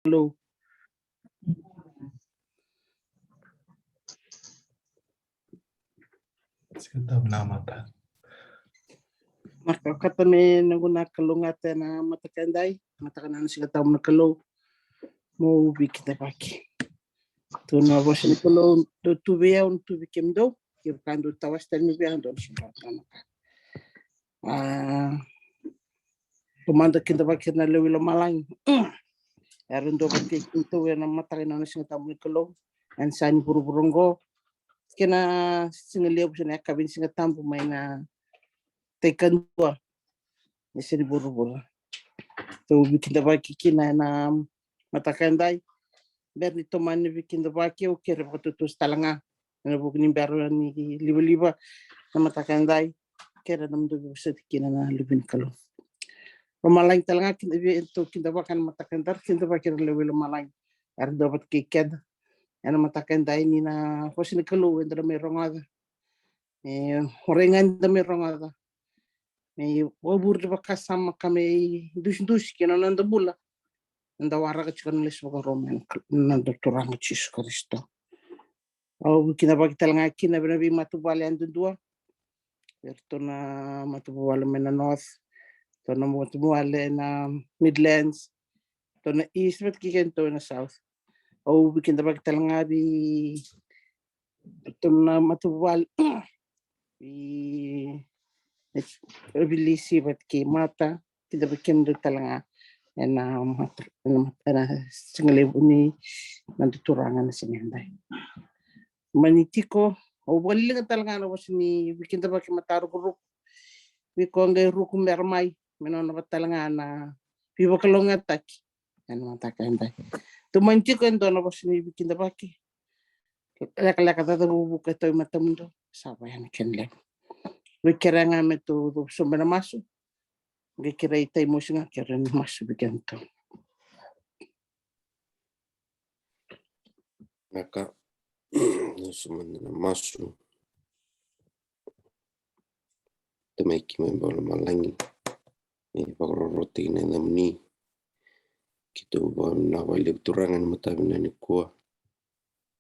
Kalou. Sigatabu na mata. Nakakata me naguna Kalou ngate na matakandai, matakana sigatabu na Kalou. Mo bikita baki. Tu na bosi ni Kalou do tubea un tubi kemdo, ki kando tawas tan mi beando sigatabu. Komanda kinta baki na lewilo malang. Arindo bati kinto na matakana na sigatabu na Kalou. Ansani buru-burunggo. Kena singalia busi na kabin sigatabu may na tekan dua. Nisi di buru-buru. Tu bikin baki kina na matakandai. Berni toman ni bikin baki o kira patutus talanga. Na bukni baru ni liba-liba na matakandai. Kira nam do bisa kina na libin Kalou. Rumalain talanga kinta itu kinta bakan matakandar kinta baki lewi rumalain. Ar dapat kiked. Ana matakandai ni na hosin Kalou endra may rongada. Horengan da may rongada. May wabur di bakas sama kami dus kina nanda bula. Nanda waraga chikan les baka Roman nanda turang Jesus Kristo. Au kina bagi talanga kina benabi matubali andundua. Erto na matubali mena north. To na matubali na Midlands. To na east bet kiken to na south. Au kina bagi talanga bi to na matubali bi Bilisi bat ki mata kita bikin do talanga na single ni nanti turangan singendai manitiko o bolli nga talanga no ni bikin ta baki mataru group bi ko ngay ruku mermay menon na talanga na pibo kalonga taki ano mataka endai to manitiko endo no ni bikin ta baki laka ta buka to matamundo sabayan kenle Kira nga me tu sumber masu. Kira itay mo siya kira ni masu bigyan to. Naka sumber masu. Tamay kimembol malangi. Ni pagroroti na namni. Kito ba nawalib turangan matabi na ni kuwa.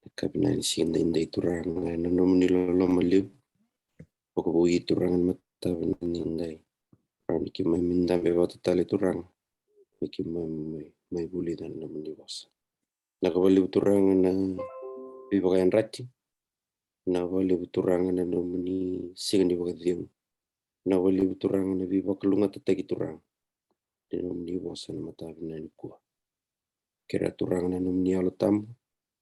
Nakabinan siya na turangan na namni lolo malib. Pagkabuhi turangan matabi na ninday. Miki may minda may watatali turang. Miki may vuli na naman iwas. Nakawalib turangan na bibakayan rati. Nakawalib turangan na naman ni singan ibakadiyong. Nakawalib turangan na bibakalunga tatagi turang. Di naman iwas na matabi na nikuha. Kira turangan na naman ni Volatabu.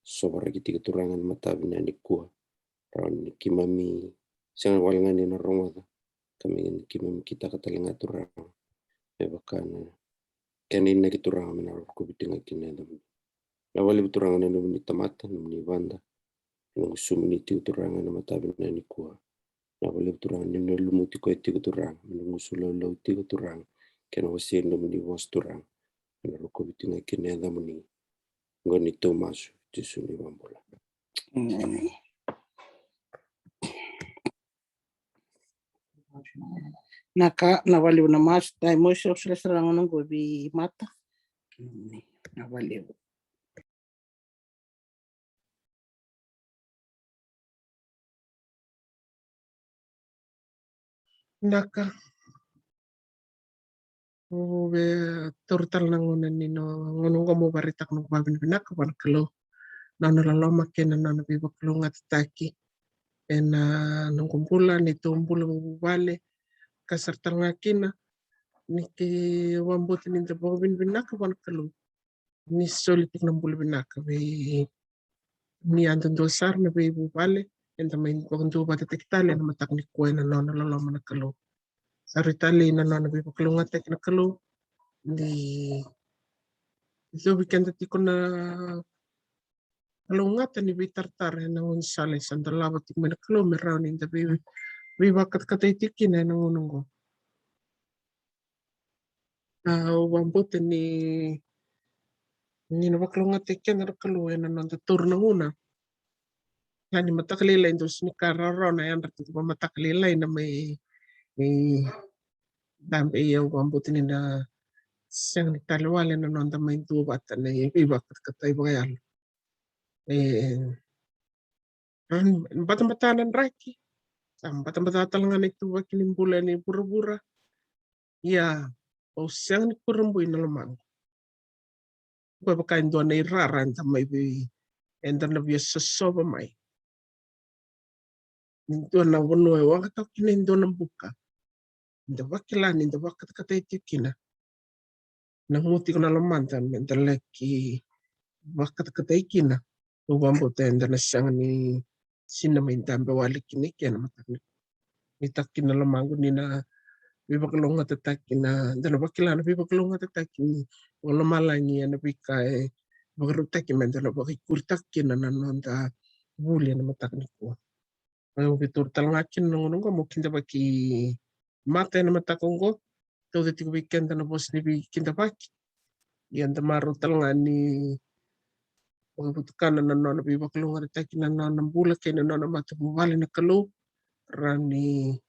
Sobra kitiga turangan matabi na nikuha. Rawan kimami singan walangan ni narongwada. Kami kimami kita katalinga turang. Bebakana. Kanin na kiturang menaruh kubitinga kinedam. Lawali turangan na naman ni tamata naman ni banda. Nung suminiti turangan na matabi na ni kuha. Lawali turangan na lumuti ko iti turang. Nung usulalaw iti turang. Kanawasin naman ni was turang. Menaruh kubitinga kinedam ni. Nganito masu. Tisu ni bambola. Naka nawaliw na mas dahil mo siya sila ng gobi mata. Nawaliw. Naka ube turtal nangunan nino ngunung kamu baritak nung babin vinaka wan Kalou nana laloma kena nana biba Kalou ngataki ena nung kumpulan itu umbula bubale kasartal ngakina niki wambut ninta babin vinaka wan Kalou ni solitik nambul vinaka be ni antun dosar na be bubale enta main kontu bata tektale na matak ni kuena nana laloma na Kalou Saritali na nana biba Kalou ngatek na Kalou di itu bikin tadi kena Kalou ngata ni bitartar na un sale sandal labat tik mana Kalou meraunin tapi bibakat kata itikin na nungo wambut ni na Kalou ngatek yan na Kalou na nanda tur na una yani matakalilay dos ni kararo na yan rati pa matakalilay na may dambe iya wambut ni na Siang ni talwale na nonda main tu bata na iba kata iba yalo. Bata-batanan raki. Bata-bata talangan itu wakilin bulan ni pura-pura. Ya, o siang ni kurumbu ina lamang. Baka indo na iraran ta may bi enda na biya sosoba may. Indo na wano wang kata kina indo na buka. Indo wakilan indo kata itu kina. Nanguti ko na lamantan enda laki kata ikina. Ubambo ta enda na siyang ni sinamain tambe wali kini kena matakni. Nitakin na lamang ni na bibakalong at atakin na dala bakilana bibakalong at atakin wala malangi na bikay bagarutakin man dala bakikurtakin na nanonda vuli na matakni ko. Ang bitur talangakin nung ko mo kinda baki mata na matakong ko to the weekend na boss ni kinda baki. Yan tamaro talangan ni pagbutukan na nanon bibakalong at atakin na nanon bula kay na nanon matubali na Kalou rani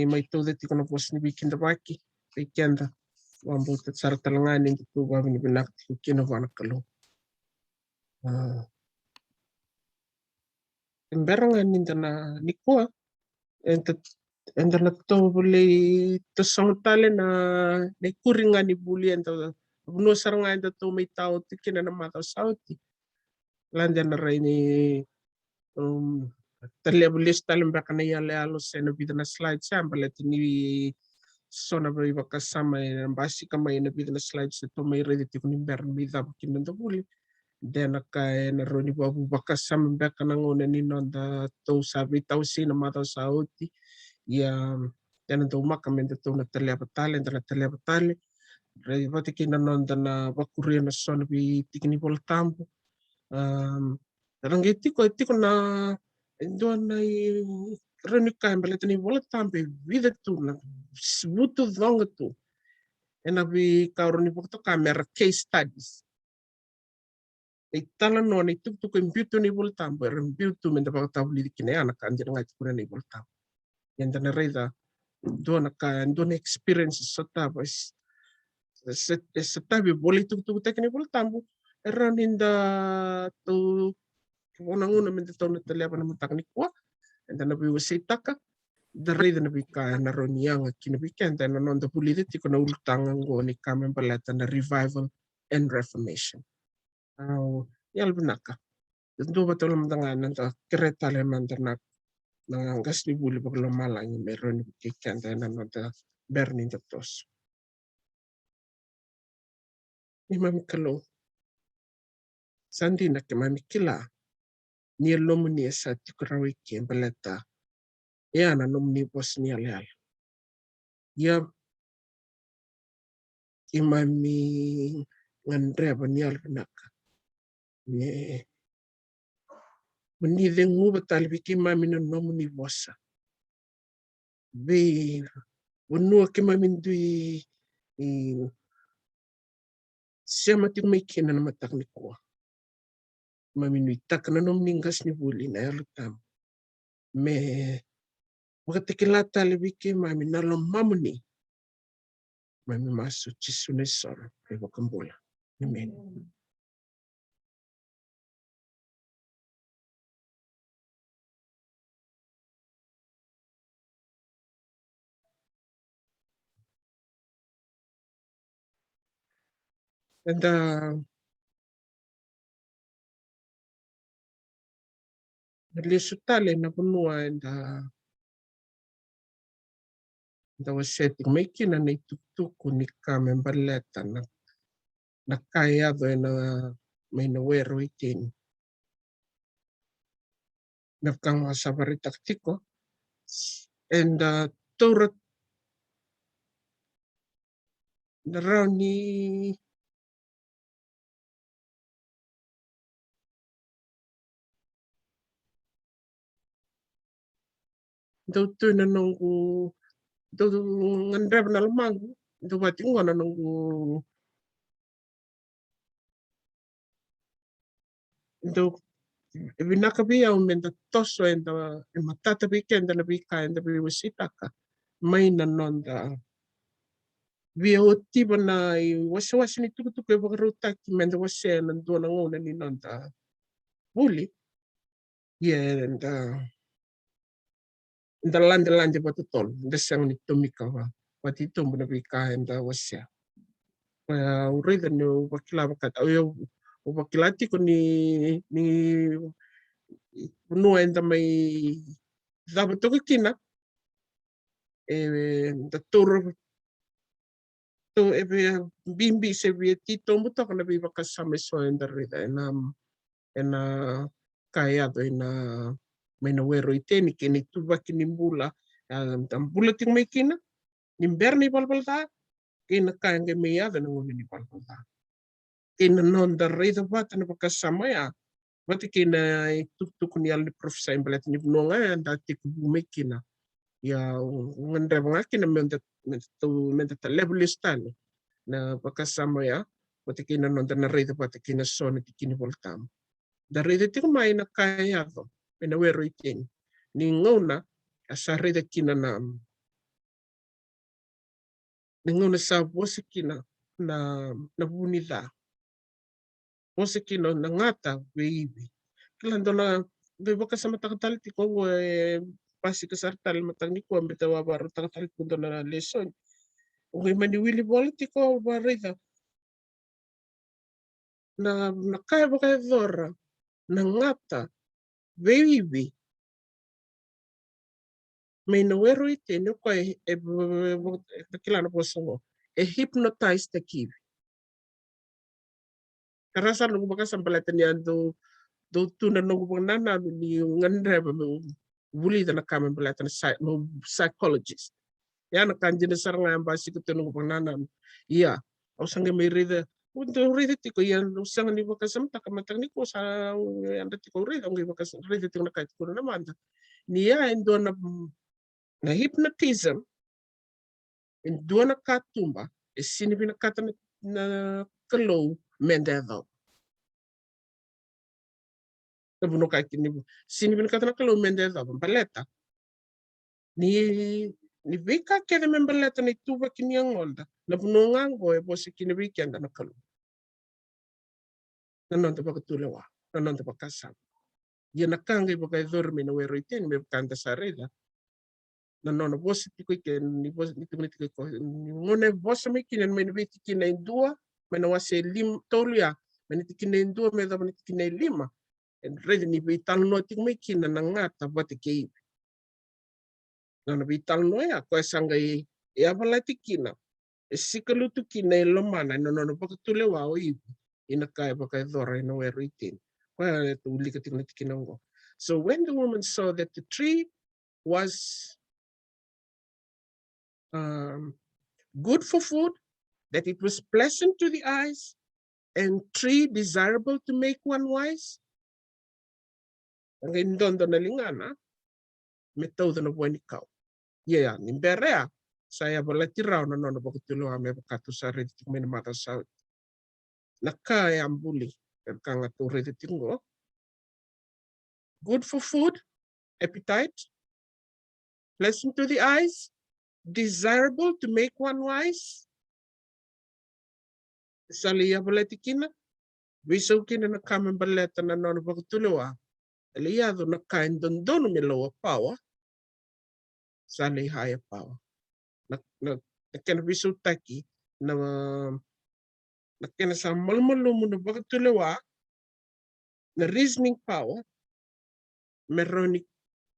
may tudet ko na pos ni bikin da baki weekend wambut at sar talanganin ito babi ni binak kinawa na Kalou. Emberangan ninda na nikwa enda na to buli to samutale na kuri nga ni buli enda buno saranga enda to may tao tikina na mataw sauti. Landa na rin ni Taliabulis talimbaka na yale alos na bida na slide siya balat ni sona ba iba kasama basi kamay na bida na slides ito may ready ko ni Bern bida bakin na buli then kay na ron ni babu bakasama baka na ngona ni nonda to sabi tao na mataw sauti ya then to makamenda to na taliabatale re bati kinanonda na bakuri na sona bi tikini Volatabu. Rangi tiko na doon ay renika balat ni Volatabu vida tu na buto dong tu. Na bi karon ni bukto camera case studies. Itala no ni tuk computer ni Volatabu computer men dapat tahu di kini anak anjir ngai kuna ni Volatabu. Yang na reda doon experience sa tabas sa tabi boleh tuk tekni Volatabu. Raninda tu unang-una men dito na talaga naman taknik ko and then nabi saka dari na nabi ka na ron yang kinabikan then non da puliti ko na ulutang ngo ni kamen balata na revival and reformation. Yal vinaka. Do ba to lam dangan na kereta le mandanak na gas ni buli pag lumalang meron ni kikan then non da bernin tos. Ni mami Kalou. Sandi na ke mami kila. Ni lomuni sa tikurawiki baleta. Ya na nomni bos nialeal. Ya imami ngandre ba ni alvinaka. Ni menideng mu batal biki mami na nomni bosa. Be unua ke mami ndui siya matik may kina na matak ni ko. Mami nui tak na nomni ngas ni vuli na yalutam. Me wakatikilata libiki mami na lomamuni. Mami masu chisunesor kay wakambula. Amen. And nalisutale na punua and da was setting making na ituktuko ni kamen baleta na kaya do na may nawero itin. Nakang sabari taktiko and turat na raw ni daw to na nunggu daw ngandreb na lamang daw bating na nunggu daw e vinaka via o menda toso e matata vika e na vika e viwa sitaka. Maina nonda. Via o tiba na i wasa ni tukutuku e wakarutaki menda wase na duana ngona ni nonda. Vuli. Yeah, and the land about the toll, the sound it to Mikawa, what it told Vika and was read no Wakilakat, Wakilati ni no and my Zabatokina, the tour to every bimbi severe tito mutaka be Vakasame so in the reader and kayado in Menawero iteni kini tuba kini bula bula ting may kina nimber ni balbalta kina kaya meya na nguni ni balbalta kina non da reda bata na pakasama ya bati kina tuk ni al profesa imbalat ni bunga anda tiku may kina ya ngandra mga kina menda level style na pakasama ya bati kina non da na reda bata kina sona kini voltam da reda ting may na kaya do Menawero iteni ni ngona asarida kina na ngona sa bosikina na bunida bosikina na ngata baby kilando na beba ka sa matakatali ko pasi ka sartal matang ni ko ambita wabar takatali ko na lesson okay maniwili politiko barida na nakaya ba kaya dora na ngata baby Menawero iteni ko kilana po songo hypnotize the kid. Karasa nung baka sampalatan niya do tunan nung nana ni ngandre vuli na kama balatan no psychologist. Yan kanjina sarang ang basi ko tunong nana. Iya, ausang may rida. Unto rida tiko yan usang ni baka samta kamatang ni ko sa yan tiko rida ang baka rida tiko na kahit ko naman. Niya endo na hypnotism endo na katumba sinibi na kata na Kalou mendado. Nabuno kahit sinibi na kata na Kalou mendado baleta. Ni vika kaya baleta na ituba kini ang olda. Nabuno nga ngo bosi kini vika ang na Kalou. Nanon ta pagtulawa. Nanon ta pagkasam. Yan nakangay bagay dormi na wero itin may kanta sa reda. Nanon bosi tiko ni bosi tiko ko ni ngone bosi may kinan may nabiti kinay dua may nawase toluya may nitikinay dua may dapat nitikinay 5. And ready ni vital no ting may kina na ngata bati kay na vital no ya ko sangay ya balati kina sikalutu kina lomana no pagtulewa o inakay bakay dora no wero itin ko to likating nitikinango. So when the woman saw that the tree was good for food, that it was pleasant to the eyes, and tree desirable to make one wise. Ang indondo na lingana, metodo na buwan ikaw. Yeah, nimberea, saya balati raw na nono pagtulo ame pagkato sa redit may namata sa nakaya ang buli. Kaya to redit ngo. Good for food, appetite, pleasant to the eyes, desirable to make one wise. Saliya balati kina, wisaw kina na kamang baleta na nono pagtulo Aliyado na kain dono may lower power. Sali higher power. Nakena visu taki na nakena sa malmalo mo na bagatulewa na reasoning power meron ni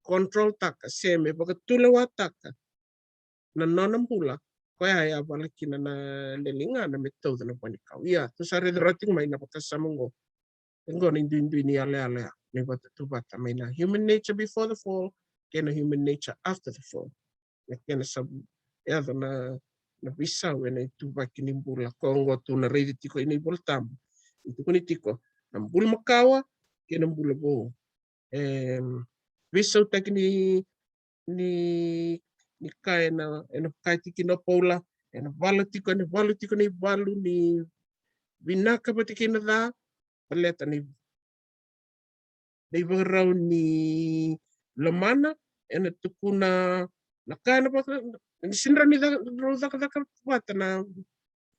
control taka seme bagatulewa taka na nonambula kaya ya balakina na lelinga na metodo na panikaw. Yeah, to sa redrating may napakasama ngo. Ngo ninduin ni ale-ale. May bata may na human nature before the fall, kaya human nature after the fall. Kaya sa yado na bisa when ituba kinimbula kongo tu na ready tiko ini voltam. Itu ko nitiko ng bul makawa kaya ng bula bo. Bisa tak ni kaya na kaya tiki na paula na valutiko ni balu ni vinaka pati kinada paleta ni Dei bagrau ni lamana ena tukuna nakana pa ni sinra ni daka wata na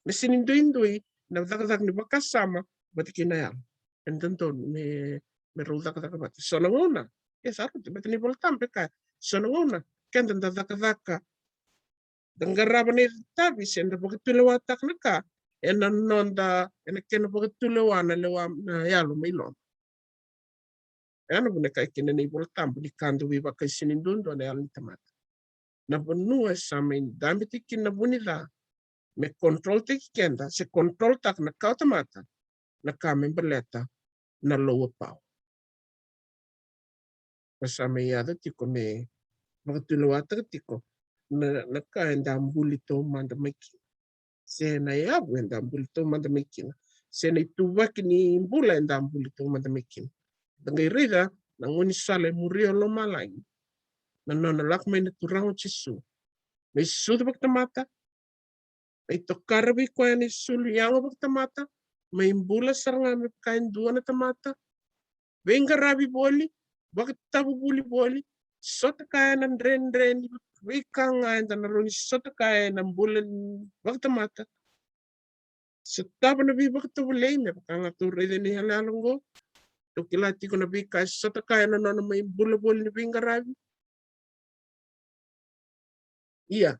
sinindoi na daka ni bakasama bati kinaya. Entonto me daka bat. Sonangona. Yes, aku bati ni Volatabu ka. Sonangona. Kenda daka dangaraba ni tabi senda pagtulawatak na ka. Ena nonda ena kena pagtulawana lewa na yalo mailon. Ano bune kai kina ni Volatabu ni kando viva kai sinindundo na yalo tamata. Na bunua sa main dami tikin na bunila. Me control tiki kenda se control tak na kau tamata na kami berleta na lowa pau. Kasama yado tiko me pagtulawatak tiko na ka enda ambuli to manda maiki. Se na yabu enda ambuli to manda maiki. Se na itubaki ni bula enda ambuli to manda maiki. Dangai rida na ngoni sale murio lo malai. Na nona lak may naturang chisu. May sudo baktamata. May tokarabi ko yan isuliyango baktamata. May bula saranga may kain dua na tamata. Venga rabi boli. Bakit tabu buli boli. Sota kaya ng dren. Wika nga yan naroni sota kaya ng bulan baktamata. Sa tabo na bibak tabu lay. May pakangaturay din ni halalong ko. Tukilati ko na bika sota kaya na nona may bula boli ni venga rabi. Iya,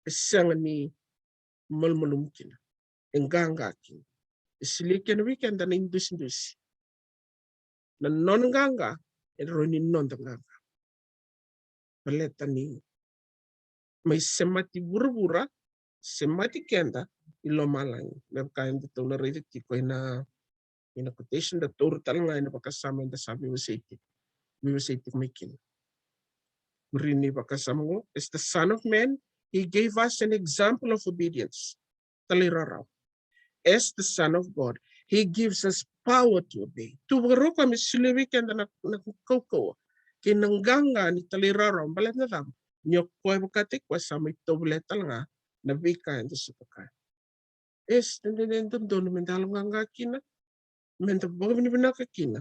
isang ni malmalumkin, engangakin. Isilikin weekend na indus. Na non ganga, eronin non ganga. Paleta ni may semati burubura, semati kenda, ilomalang. Nabkain dito na rin ko na quotation da total nga na pakasama da sabi mo sa itik. Mo sa itik may kin. Rini pakasama mo, is the Son of Man. He gave us an example of obedience. Taliraraw. As the Son of God, He gives us power to obey. Tubaro kami siliwikan na nakukoko. Kinangganga ni taliraraw. Balat na tam. Nyok po ay bukatik wa sa may tobletal nga na bika yung sutukan. Es, nandun doon mendalang nga kina. Mendalang bago vinaka kina.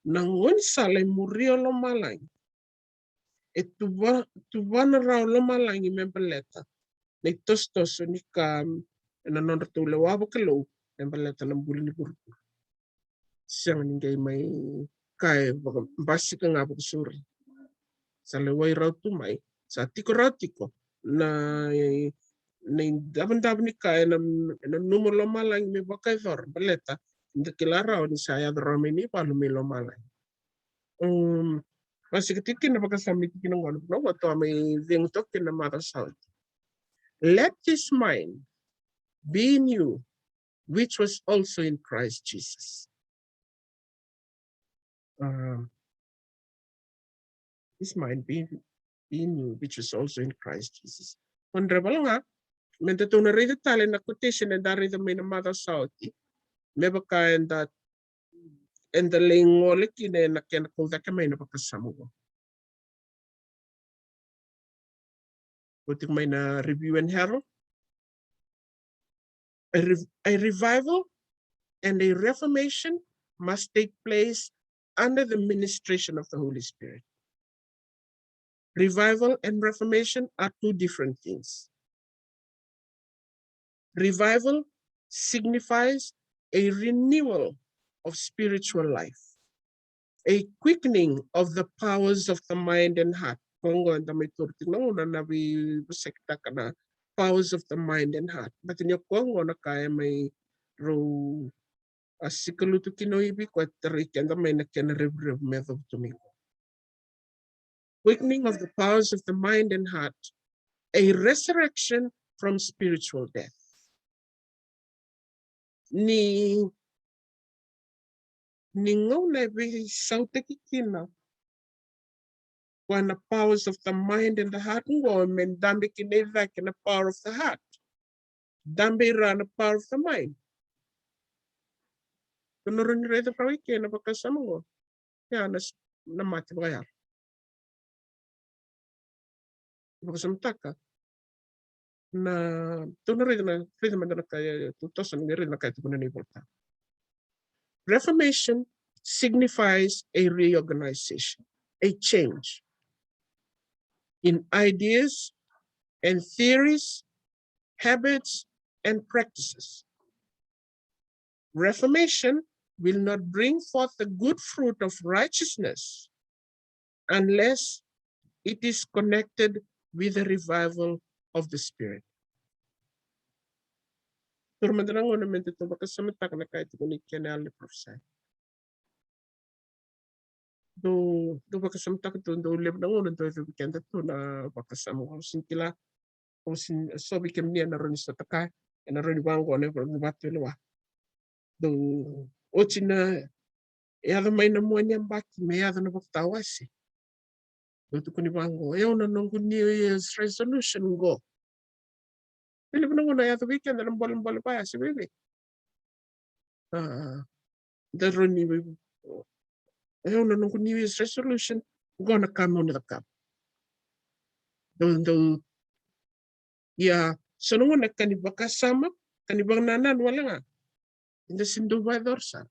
Nangon salay murio lo malay. Tuwa na raw lo malay yung membeleta. Na tostos ni kam na nonratulawa ba Kalou ng balata ng buli ni Burpo. Siyang ningay may kaya basi ka nga po suri. Sa laway raw tumay, sa tiko na daban ni kaya na numero malang may vakayacori baleta, hindi kilaraw ni saya drama ni pa lumilo malang. Basi katikin na pagkasamit kinang no, wato may dingtok kinamatasaw. Let this mind be in you, which was also in Christ Jesus. This mind be in you, which was also in Christ Jesus. Honorable nga, mendito na rin tali na quotation and dari may namata sauti. Meba ka and the lingolik in a kung may napakasama ko. Putik may na review and herald. A revival and a reformation must take place under the ministration of the Holy Spirit. Revival and reformation are two different things. Revival signifies a renewal of spiritual life, a quickening of the powers of the mind and heart. Powers of the mind and heart. But in your Kongo na kaya may ro asikalutu kinoibi kwa tarikenda may nakena rev method tumiko. Quickening of the powers of the mind and heart, a resurrection from spiritual death. Ni ngaw na bi sauta kikina when the powers of the mind and the heart ngo men dambi kineva kina power of the heart. Dambi run the power of the mind. Kunurun reda pawike na pakasama ngo. Ya na mati bagaya. Mataka na tunari na frida mandana kaya tutosan ngiri na kaya tupunan ni Volatabu. Reformation signifies a reorganization, a change in ideas and theories, habits and practices. Reformation will not bring forth the good fruit of righteousness unless it is connected with the revival of the Spirit. Do bakasamtak to do live ng uno do weekend to na bakasam ko sintila ko sin so we can be na ron sa taka na ron bang ko na ron bato lo do ochina ya may na mo niya baki may ya na baktawasi do to kuni bang ko na nung New Year's resolution go live ng uno ya weekend na bol pa si baby the ron ni ayaw na nung New Year's resolution go na kamo na kap do ya so nung na kanibang kasama kanibang nanan wala nga hindi sindo ba dorsa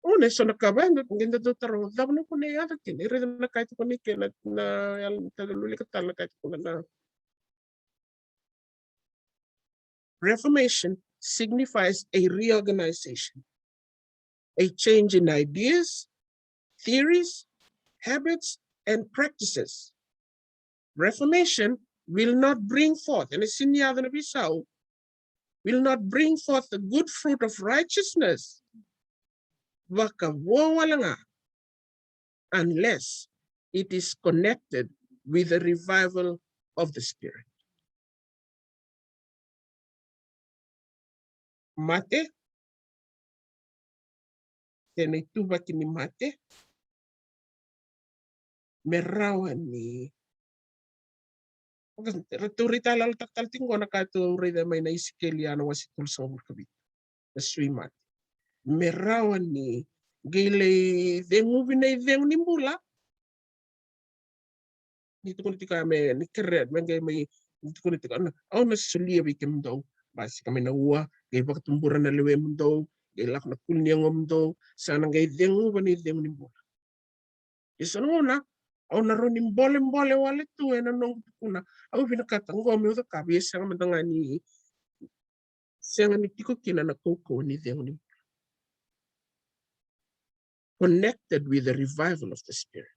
una so nakabando ganda do taro dab na ko na yata kin ire na kahit ko ni kin na yal tagaluli ka tal kahit ko na Reformation signifies a reorganization, a change in ideas, theories, habits, and practices. Reformation will not bring forth, and it's in the other will not bring forth the good fruit of righteousness unless it is connected with the revival of the Spirit. Mate, tene tuba kini mate, merawa ni returita lal taktal tingo na kato rida may na isikeliano wasitul sa kabit na swimat merawa ni gile dengu binay deng ni bula dito ko tika me ni keret mengay may dito ko tika na sulia bikem daw basi kami na uwa gay baktumburan na lewe mo daw gay lak na kulnya ngom daw sana gay dengu bani deng ni bula iso na naroon yung bole wale tu na nung kuna ako pinakatang ko may utak kabi siya nga ni tiko kina na koko ni Deng connected with the revival of the Spirit.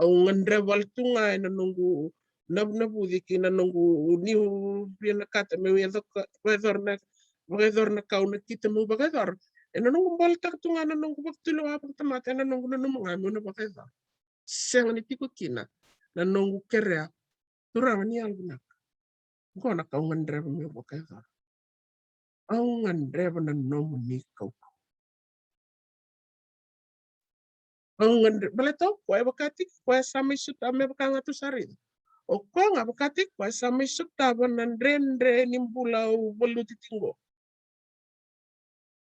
Ang andreval tu nga na nunggu nabudi kina nunggu niu pinakata may weather na kau na kita mo bagador na nunggu baltak tu nga na nunggu pagtulo apag tamata na nunggu na numangamo na bagador. Siang ni tiko kina na nunggu kerea turang ni albunak ko na kaungan dreva mi bokeza aungan dreva na nomu ni kau aungan baleto ko ay bakati ko sa may suta me bakanga tu sari o ko nga bakati ko sa may suta ban rendre nimbulaw boluti tingo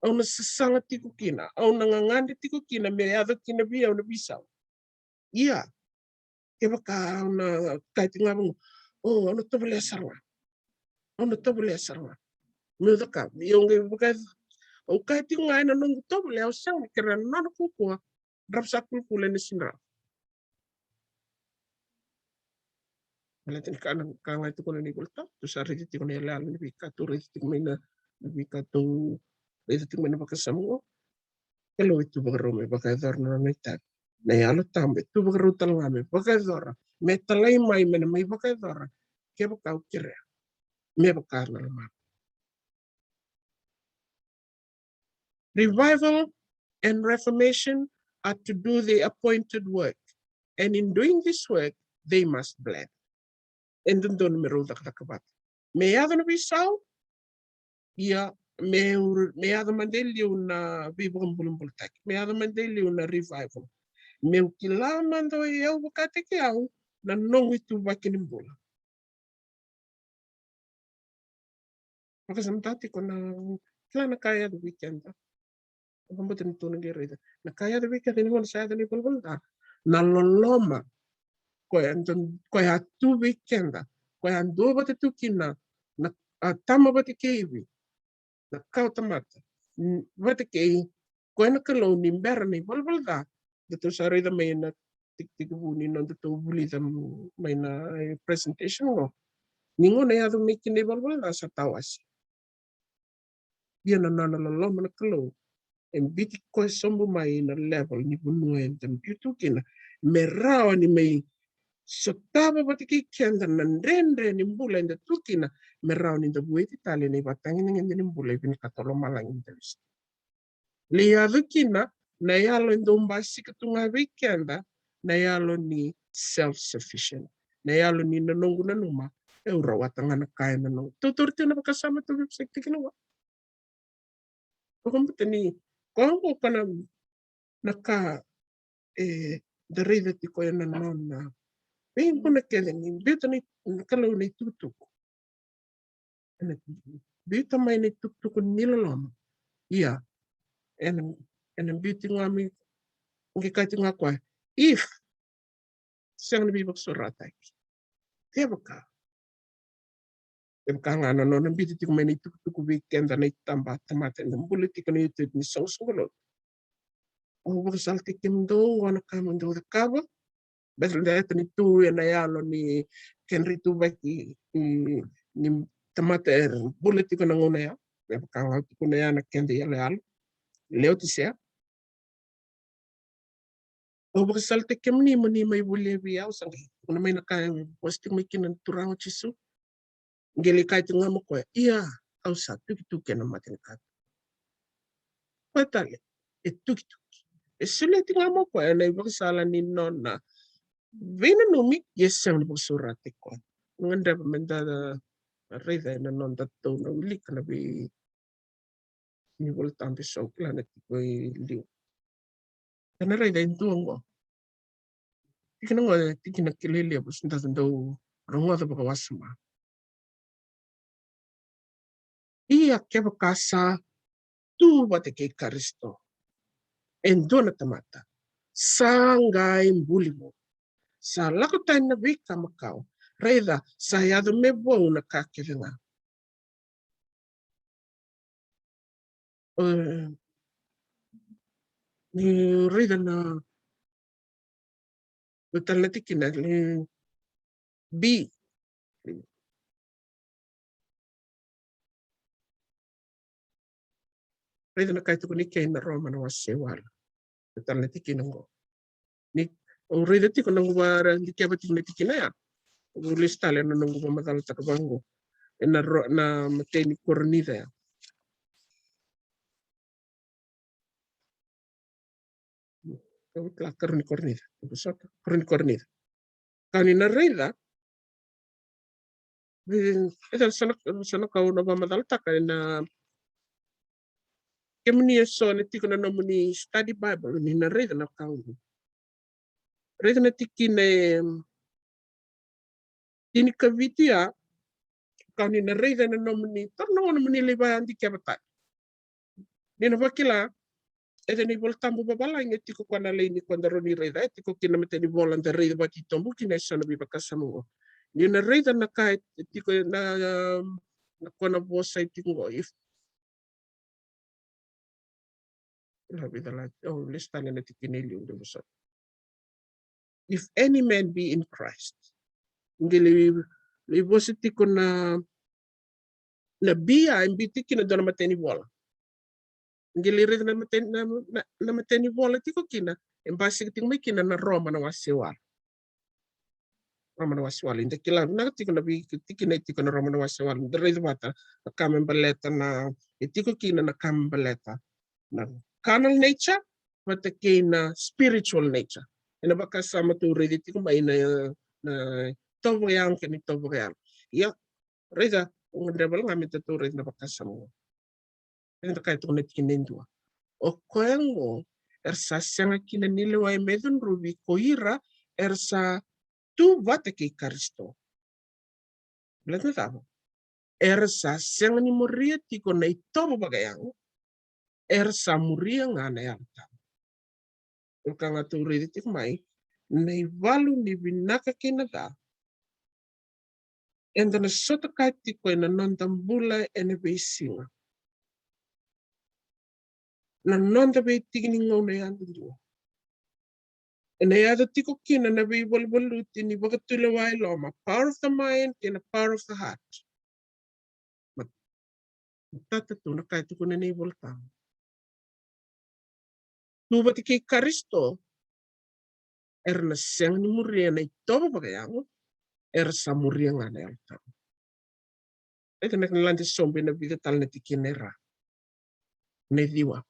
au na sasanga tiko kina au nangangandi tiko kina me ado kina biya na bisaw iya kaya baka na kahit nga mo ano to bali sarwa Muda ka yung baka kahit yung nga na nung to bali siyang kira na nakukuha drop sa kulkula ni sinra malatin ka nang kanga ito ko na nikulta to sa rin ito ko na ilalo ni Bika to rin ito may na Bika to rin ito may na bakasamo Kalou ito baka rome baka dhar na naitan na yalo tambe ito baka rutal nga me baka dhar may talay may baka dhar kaya baka ukira may baka naman Revival and Reformation are to do the appointed work. And in doing this work, they must blend. And don't merudak nakabat. May other na bisaw? Yeah, may other mandeliw na bibang bulumbultak. May other mandeliw na revival. May kilaman daw yaw bakatik yaw na nong ito bakinimbula. Makasamtati ko na kailan na kaya the weekend. Pembuatan itu negara itu. Nah kaya tapi kan ini mana saya tadi pelbelta. Naloloma. Kaya tu weekend. Kaya dua batu tu kina. Na tama batu kewi. Na kau tamat. Batu kei Koe na Kalou ni mbera ni valvalda. Dito sa rida may na tiktikabuni no dito vuli may na presentation mo. Ningo na yado may kini valvalda sa tawas. Yan na nalaloma na Kalou. En biti koe sombo mai na level ni bunua en tempiutu kina. Merawa ni may so taba batiki kenda nandrendre ni mbula en tukina. Merawa ni bueti tali ni batangin ni mbula ibini katolo malang interest. Liado kina na yalo ndombasi katunga weekenda na yalo ni self-sufficient. Na yalo ni nanongu na numa eura watanga na kaya na nong. Tuturti na makasama to website kinawa. Kukumputa ni kung ka na naka darida ti ko yan na na pain ko na kaya ni bita ni Kalou na tutuk. Bita may na tutuk nilalom. Iya. And bita nga mi ngikati nga kwa if siyang nabibag suratay. Kaya baka. Kaya nga na nang bita ti ko may na tutuk weekend na itamba tamata ng bullet ko na YouTube ni Songsulot. Ang salti kimdo wana kamando da kaba. Betul dito ni tu na yalo ni Henry tu baki ni tamata bullet ko na nguna ya. Kaya baka ko na yan na kendi yalo. Leo ti siya. O baka salti kim ni may buli biyaw sangi. Kung may nakaya posting may kinanturang chisu. Gili kahit nga mo ko iya au sa tuki na matin ka. Patali. Tuki. Sulit nga mo ko na ibang sala ni nona. Vina numi yes ang nabagsurat ko. Nganda pa man da rida na non dato na uli ka na bi ni Volatabu so kila na ko liw. Kana rida intuang mo. Tikina ngo tikina kilili abos nda daw rongo da bakawasma. Iya kaya bakasa tu bate kay Kristo. Endo na tamata. Sanggay buli mo. Sa lakutan na wika makaw. Reda, saya do mebo na kakilina. Ni reda na betal na tikina ni B. Reda na kahit ko ni kay na Roma na wasewal. Betal na tikina ngo. Ni o reda tiko nang wara di kaya batik na tikina ya. Ulis tali na nang gumamadal takabango. Na mateni kornida ya. Karni kornida. Karni kornida. Kani na reda. Ito sana kau na mamadal taka na kemni so na tiko na nomuni study Bible ni na reda na kau. Reda na tikina ini kavitia kau ni na reda na nomuni torno nomuni libayan di kebata. Ni na bakila ito ni Volatabu babala nga tiko kwa na ni kwa ndaro ni reda tiko kinamete ni volanta reda baki tombu kinesa na bibakasamu. Ni na reda na kahit tiko na kwa na bosa tiko if listan na tikinili yung debosot. If any man be in Christ, hindi libositi ko na biya, imbiti kina doon na mateni bola. Hindi lirit na mateni bola, tiko kina, imbasi kiting may kina na Roma na wasiwal. Roma na wasiwal. Hindi kila, nakatiko na tikina itiko na Roma na wasiwal. Dari mata, nakamang baleta na, itiko kina nakamang baleta na carnal nature, but na spiritual nature. Ina baka sama tu redi tiko may na toboyang kini toboyang. Ya, reda rebel ngamin tu redi na baka sama. Ina kaya tu net kinendua. O koyango ersa sanga kinanilo ay medun rubi koira ersa tu bate kay Kristo. Belat na tama. Ersa sanga ni moria tiko na itobo bagayang ersa muria nga na yanta. Kung nga turi dito may naivalo ni vinaka kinada and na sota kahit ko na nandang bula and a basing. Na nonda be tigini ngona yandu dua. And I other tiko kina na be volvaluti ni bakatula wailoma. Power of the mind and a power of the heart. Tata tu na kaya tuko na ni voltabu. Tu bati kay Karisto na siyang ni muria na ito bagayango sa muria nga na yalta. Ito na kanilante sombe na bigatal na tikinera. Na diwa.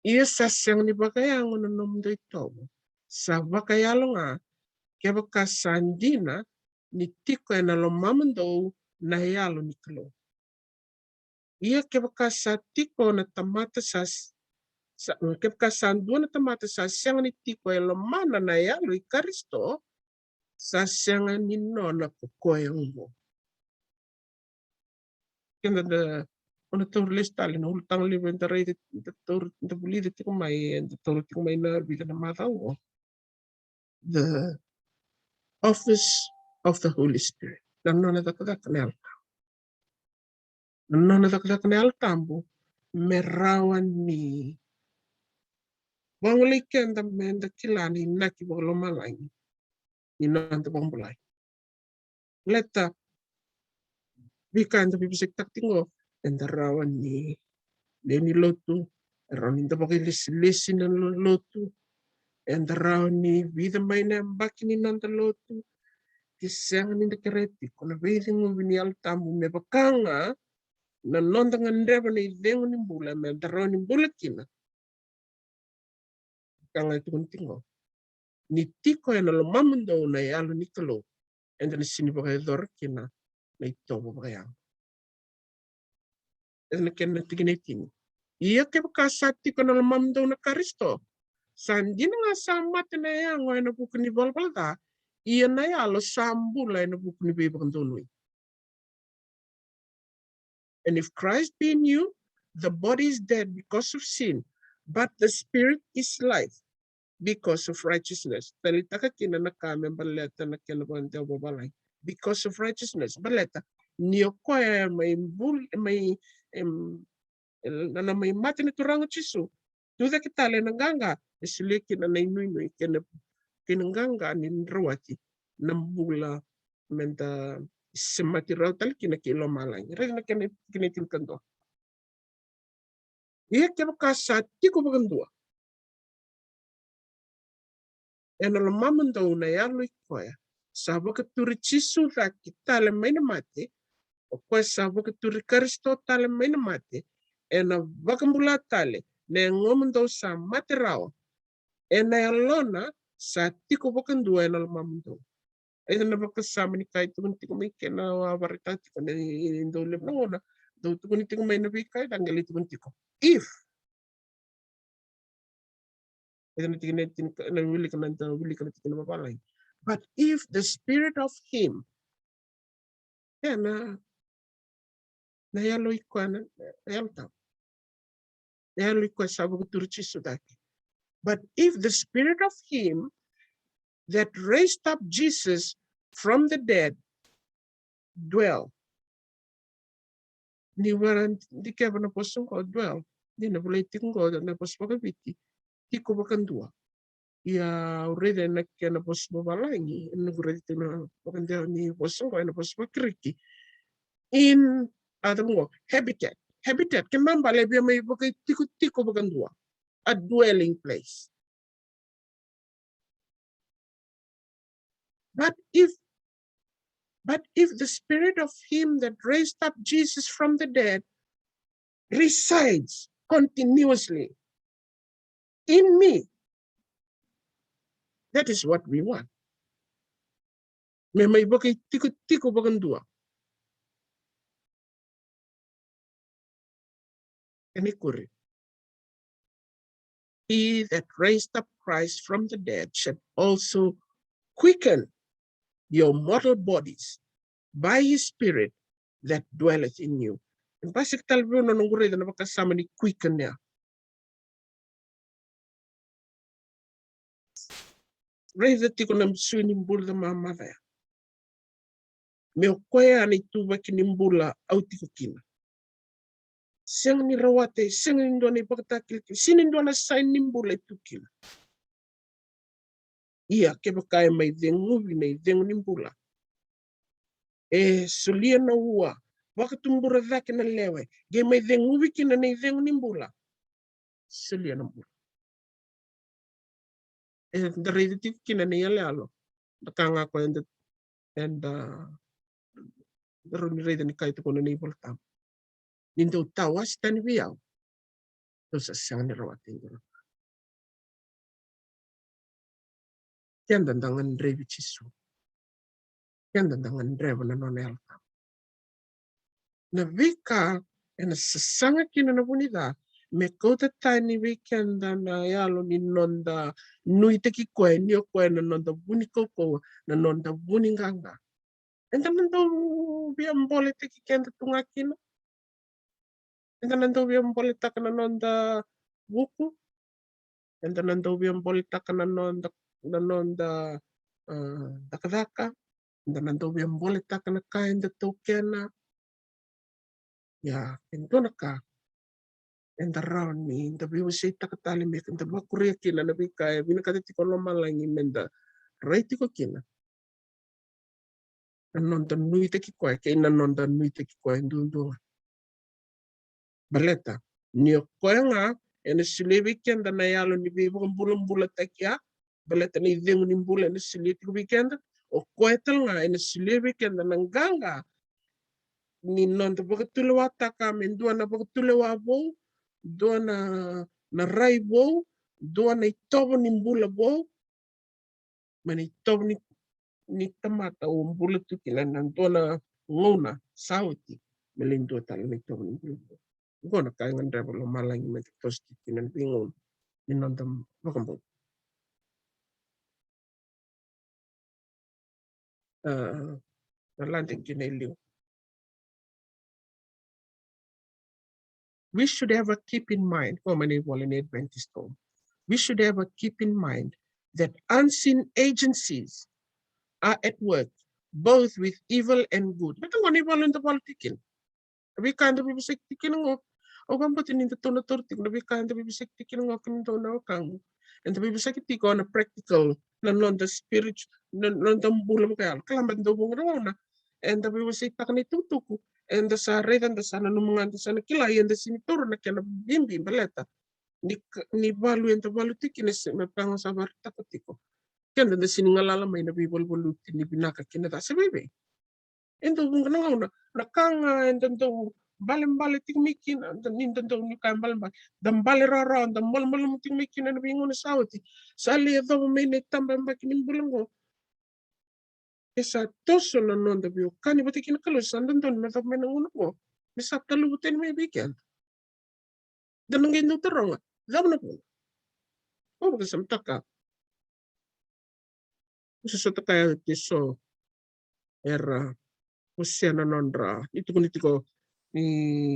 Iya sa siyang ni bagayango na nomdo ito. Sa bakayalo nga kaya baka sandina ni tiko na lomamando na yalo ni Kalou. Iya kaya baka sa tiko na tamata sa kaya baka sandua na tamata sa siyang ni tiko ay lomana na yalo i Karisto sa siyang ni no na kukoyang mo. Kaya na ono tulis tali na ulutang libo na rin na buli dito ko may na biga na mataw. The office of the Holy Spirit. Nano na takdak na altambo merawan ni wanguliken da menda kilani naki bolo malay ni nanta bombulay. Leta bikan da bibisik taktingo and rawan ni Leni Lotu rawan da bakilis lisin ng Lotu and rawan ni vida may na baki ni nanta Lotu kisang ni nakareti kuna bisi ng binial tambo me bakanga na nonda ngandeba ni dengo ni bula me rawan ni bula kina kanga itu kuntingo ni tiko na lomamando na yalo ni Kalou and then sini bakay kina na ito bakayang. And kena tiginitin. Iya ke bakasati ko na lomamando na Karisto. Sandi na nga samat na yang way na buko ni balbalta. Iya na yalo sambulay na buko ni bibang dunwi. And if Christ be in you, the body is dead because of sin, but the spirit is life because of righteousness. Talita ka kina na kami baleta na kinabanda babalay. Because of righteousness. Baleta, niyo ko may mati na turang chisu. Tuda kitale ng ganga. Isuli kina na inuinoy kinanganga ni rawati ng bula menta semati raw tal kina kilo malay. Rin na kinitin kando. Iya kaya kasati ko bagandua. En al mamando na yalo ikoya. Sabo ka turi chisu ra kita le may na mati. O kwa sabo ka turi Karisto tale may na mati. En a bakambula tale. Na ngomando sa mati raw. En na yalona sa tiko bakandua en al mamando. Ay na bakasama ni kahit tiko may kena wabarita tiko na indolib na ona. Daw tiko may nabikay tanggal tiko. If but if the spirit of him then nayaloy ko sabi ko but if the spirit of him that raised up Jesus from the dead dwell ni waran di kaya na posong ko dwell di na bulay tingko na posong ko biti di ko bakandua ya urede na kaya na posong babalangi nagurede na bakandua ni posong ko na posong kriki in habitat kimamba lebih may bagay tiko bagandua a dwelling place. But if the spirit of him that raised up Jesus from the dead resides continuously in me, that is what we want. May bagay tiko bagandua. Any kuri. He that raised up Christ from the dead should also quicken your mortal bodies by his spirit that dwelleth in you. And basic talbo na nung gure na makasama ni quicken niya. Raise the tiko ng sunimbul na mamaya. May kwaya ni tuba kinimbula au tiko kina. Seng ni rawate, seng ni doa ni pagtakil, sinin doa na sign nimbula itukil. Ia ke pakai mai denguvi nei dengu nimbula. Sulia na ua, wakatumbura dhake na lewe, ge mai denguvi kina nei dengu nimbula. Sulia na mbula. Dari itu kina nei ale alo. Nakanga ko and roni reida ni kai tukuna nei Volatabu. Nindo tawas tani biau. Dosa sang ni rawate ngoro. Kian dandangan revi chisu. Kian dandangan revi na nona elka. Na vika ena sasanga kina na bunida. Me kota tani weekend na yalo ni nonda nui te ki koe ni o koe na nonda buni koko na nonda buni nganga. Enta nando bia mbole te ki kenda tunga kina. Enta nando bia mbole taka na nonda buku. Enta nando bia mbole taka na nonda daka. Enta nando bia mbole taka na kaenda tokena. Ya, entona ka. Enta rauni, enta biwa sei takatali me, enta bakuria kina na bika e, vinaka tiko loma langi menda, raiti ko kina. Nonda nui te ki koe, ke ina nonda nui te ki koe, ndundunga. Baleta, ni o koe nga, ena silewi kenda na yalo ni biwa mbula takia, baleta ni dengu ni mbula ena silewi tiko weekend, o koe tal nga, ena silewi kenda na nganga, ni nonda bakatule wa taka, mendua na bakatule wa vou, doa na rai vou, doa na itovo ni mbula vou, mana itovo ni tamata o mbula tukila na doa na ngona sauti, melindua tala na itovo ni mbula vou. Ngona kaya ngandreba lo malangi me te tosti tina ni bingon, ni nonda wakambou. Nalante kina iliu. We should ever keep in mind, we should ever keep in mind that unseen agencies are at work, both with evil and good. Betul kan evil in the politikin. Tapi kan tapi bisa tikin ngo. O kan betul in the tona tortik. Tapi kan tapi bisa tikin ngo kan tona kang. And tapi bisa kitiko na practical, na non the spiritual, non the bulam kaya. Kalaman do bung na. And tapi bisa takan itu tuku. And the sa redan the sana numangan the sana kilay and the sinitoro na kaya na bimbi baleta. Ni balu and the balu tikin is mapang sa bartakotiko. Kanda the siningalala may na bibol-bolutin ni vinaka kinata sa bebe. Endo kung kanang na kanga and do balim-bali tingmikin and then do ni kan balim-bali. Dan balirara and dan mal-malam tingmikin and bingon sa sauti. Sali do may netambang bakin bulang ko. Esa toso na non da biyo kani bati kinakalos sandan don matap may nanguno ko. Misap talubutin may bigyan. Dan ang gendo tarong. Dam na po. O magkasamtaka. Susota kaya tiso era usiana nondra itu kunitiko ni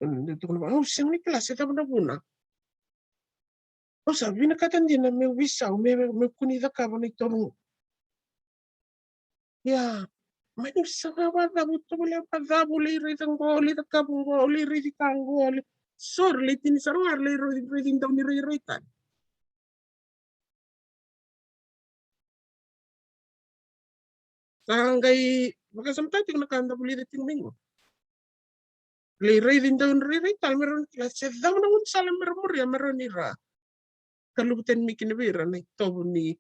itu kun oh siang ni kelas eta buna oh sabi na katandina me wisa me kunida ka bana ito ya may sa ba buto wala pa dabuli ritang goli ta kabungoli ritikang goli sor litin sarwar le ritin daw ni ritan sanggay makasamtati ko nakanda buli ritin mingo le ritin daw ni ritan meron klase daw na un salam meron ira kalubutan mi kinabira na ito ni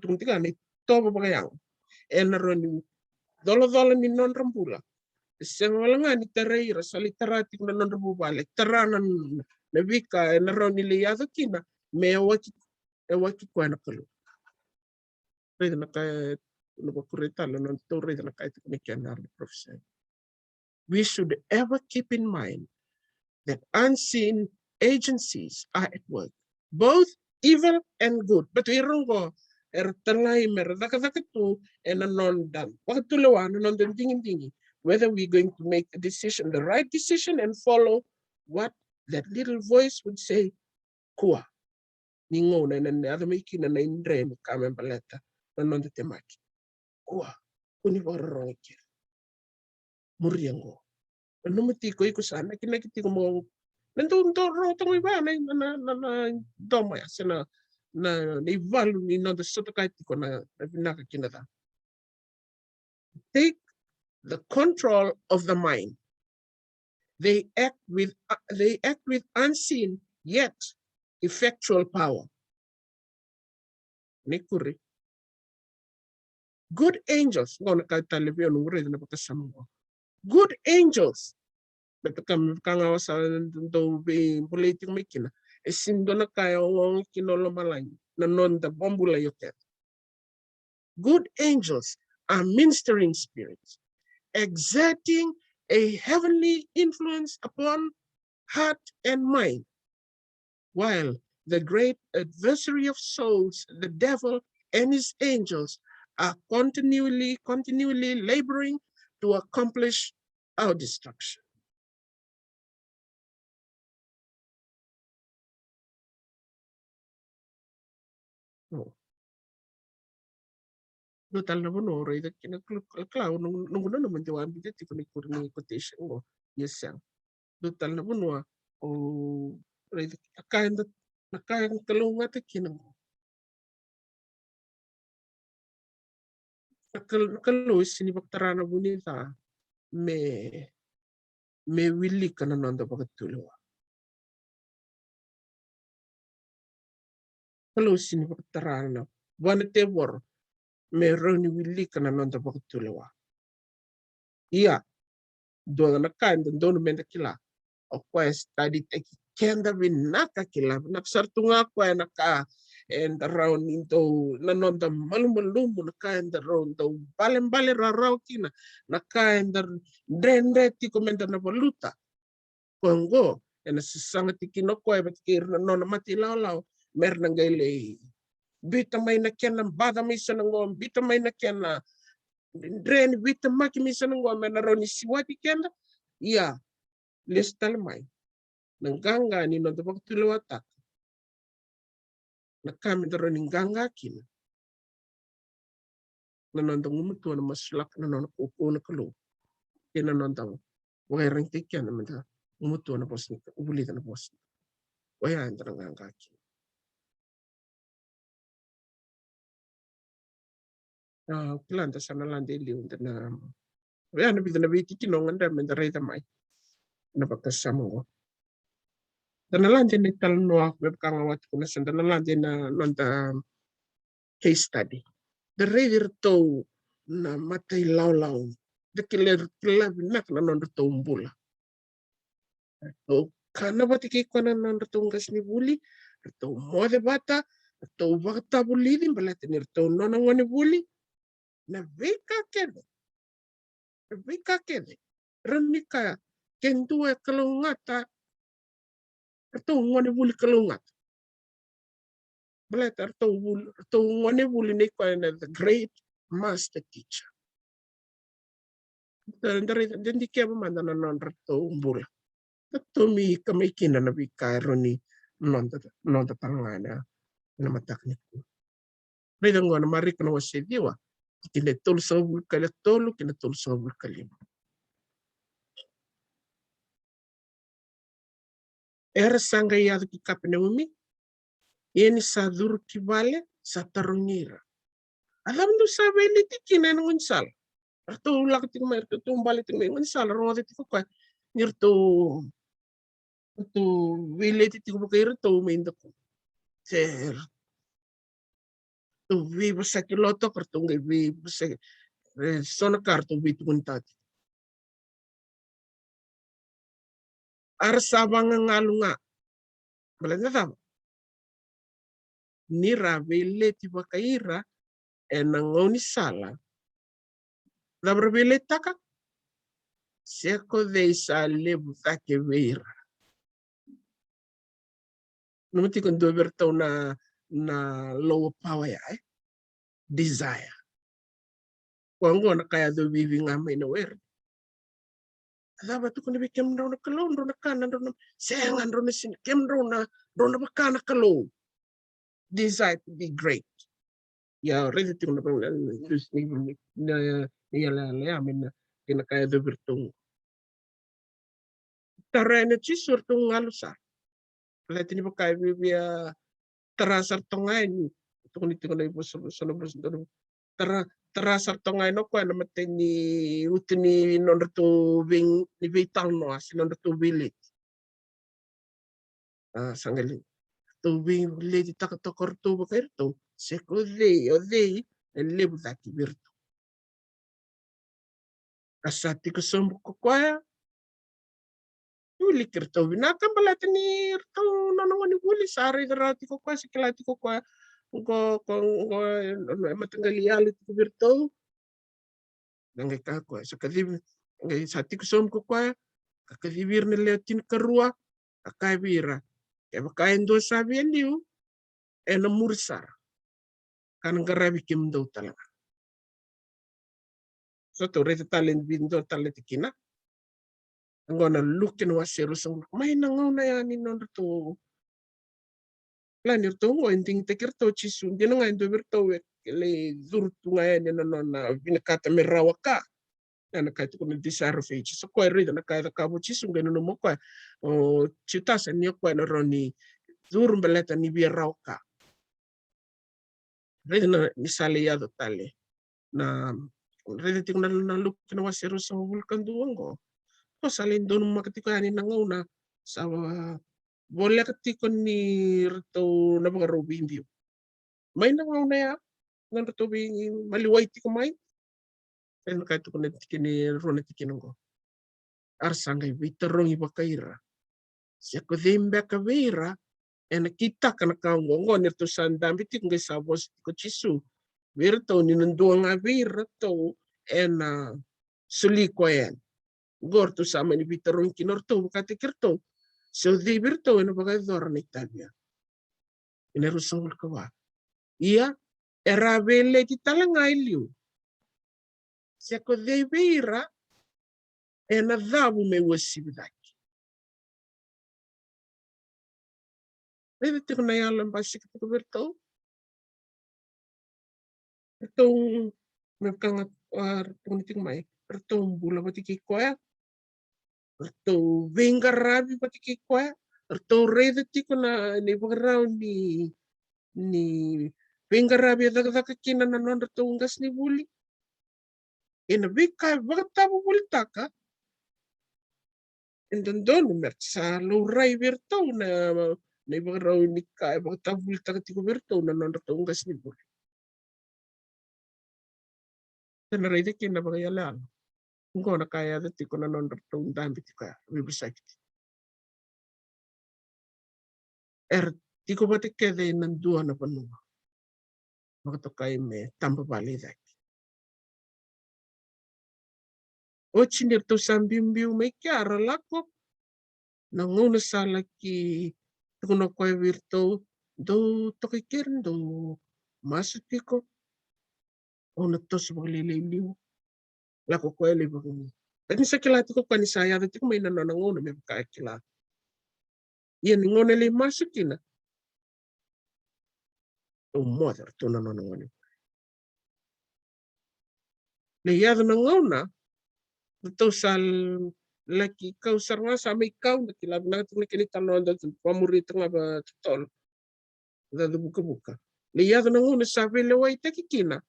tungtiga na ito bagayang naron dolo ni non rampula siyang wala nga ni tareira sa literatik na non rambubale taranan na vika naron niliyado kina may awaki kwa na kalu rida na kaya nabakurita na non to rida na kaya tikmikian na professor. We should ever keep in mind that unseen agencies are at work, both evil and good. But we don't go talay dakatu and non done. Wakatulawan non dingi. Whether we're going to make a decision, the right decision, and follow what that little voice would say, kuwa. Ningo na ada maiki na indre ni kame baleta non de temaki. Kuwa kuni warorongikir. Muriango. Numutiko iko sana kinakitiko mo nandun tong iba na doma ya sana na ivalu ni no the soto kahit ko na vinaka kinata. Take the control of the mind. They act with unseen yet effectual power. Ni kuri. Good angels, good angels, kanga sa do be politik mikina, esindo na kaya ong kinolo malay, na non the bombula yoket. Good angels are ministering spirits, exerting a heavenly influence upon heart and mind, while the great adversary of souls, the devil and his angels, are continually laboring to accomplish our destruction. No. Total na bono ray that kinaklau nung naman diwan bidit ko ni kurni quotation mo. Yes sir. Total na bono o ray akain that nakain kalunga ta kinang. Kalou sinibaktarana bonita me wili kana nanda pagatulo. Kalou sinibaktarana wana tebor me roni wili kana nanda pagatulo. Iya do na kain don menda kila o quest study kenda vinaka kila naksartunga ko naka and around into nanonda malumulumu naka and around the balembale rarau kina naka and drende ti komenda na voluta kongo and sisanga ti kinoko e batkir nona mati law mer nangaile bita may na kena bada may sanangom bita may na kena dren bita maki may sanangom na roni siwati kenda iya lestal may nanganga ni no tabak tuluwatak na kami daro ning ganga kin na nandang umutuan na maslak na nakupo na Kalou kina nandang wayarang tikyan naman da umutuan na pos ubulitan na pos wayan da ganga kin planta sana lande liun na wayan na bidan na biti kinongan da men da reda mai na pagkasama ko. Danalan din talno web kangawat ko na sa danalan din na nonda case study. The reader to na matay law the killer nak na nonda to bula. To kana ba tiki ko na nonda to ngas ni vuli to mode bata to Volatabu lidin balatin to nona ngoni vuli na vika kede ranika kentua kalungata to ngoni vuli kalungat balatar to ngoni vuli ni ko na the great master teacher dan di kaya man na nonda to bula to mi kamay kina na vika roni nonda tangana na mataknik ko Ridang na marik na wasi diwa kinetol sa kalatolo kinetol sa kalima era sanga ya ki kapne umi yeni sa dur kibale sa tarungira alam do sa beliti kina ngun sal to lakti mer to balitin me ngun sal ro ti ko nirto to beliti ti ko kairo to me indako ser to vivo sa kiloto kartung vivo sa sona karto bituntati ar sabang ngalunga balanya tama ni ravele ti vakaira e nangoni sala la ravele taka seko de sale butake veira numti kon do berto na low power ya desire kwango na kaya do vivi ngame no wer Adaba tu kung kem ro na Kalou ro na kanan ro na sengan ro na sin kem ro na bakana Kalou. Desire to be great. Ya ready to na just ni la amin na kinakaya do bertung. Tarene chisur tu ngalusar. Letini pakai bibia terasar tongai ni. Tukuni tukuni ibu sono terasar tongai no ko na mateni utini nonder tu ving ni vital no asi nonder tu village. Sangali tu ving village tak tokor tu bakir tu sekode ode lebu taki virtu. Kasati ko sombu ko kwaya. Vuli kirto vinaka balatani rto nanongoni vuli sari rati ko kwa sikilati ko kwa ko matangali ali ko virto nangai ka kwa sakadiv ngai sati ko som ko kwa kakadivir na leotin karua kakavira e bakain do sabi liu e na mursar kan garabi kim do talaga so to rete talent bindo talent kina ngona lukin wasiru sang may nangaw na yani non to planir to ngo ending tekir to chisu dina nga endo virto le zurtu nga yani non na vinakata merawaka na kaitu ko disar fe chisu ko rida na kaita kabo chisu ngeno no mo ko o chitasa ni ko na roni zur mbeleta ni virawaka rida na misale yado tale na rida tingna na lukin wasiru sang vulkan duongo ko salin doon makatiko yani nangaw na sa boleh ketiko ni rito na mga robindio. May nangaw na ya ng rito maliway tiko may. Kaya kahit ko natikini ro natikinan ko. Arsangay bitarong iba kaira. Siya ko dimba kavira e nakita ka na kaungo nito sa dami tiko ngay sabos ko chisu. Virto ninunduang nga virto e na suli ko yan. Gorto sama ni bitarong kinorto bukatikirto. So di virto eno bagay dorang itabia. Inarusang kawa. Iya era vele ti talanga iliu. Se ko de beira ena dabu me wasibidaki. Deve ter na yalan basik ko virto. Itong nagkangat tuniting may. Itong bula batiki ko ya. Ito vengarabi batiki ko ya. Ito rede tiko na ni bagraw ni vengarabi daga kina na non ito ungas ni vuli. Ina vika Volatabu ulutaga. And then doon sa luray virto na bagraw ni ka Volatabu ulutaga tiko virto na non ito ungas ni vuli. Na rede kina bagayalan. Kung na kaya dati ko na non ito undambi tiko ya. Wibisakit. Tiko ba tikede nandua na panunga. Makatokay me tamba balidak. O chinir to sambimbiu may kiara lako. Nanguna sala ki tukuna koy virto do tokikirin do masutiko. O natos maglililiw. Lako koy libang. At sa kilati ko panisaya dati ko may nanananguna may kakilati. Yan ngona li masukina. O mother to nanananguna. Liyado nanguna. Ito sal laki kau sarwa sama ikaw nakilab na ito nakinitalon dito pamurito nga ba tutol dado buka-buka liyado na nguna sabi leway takikina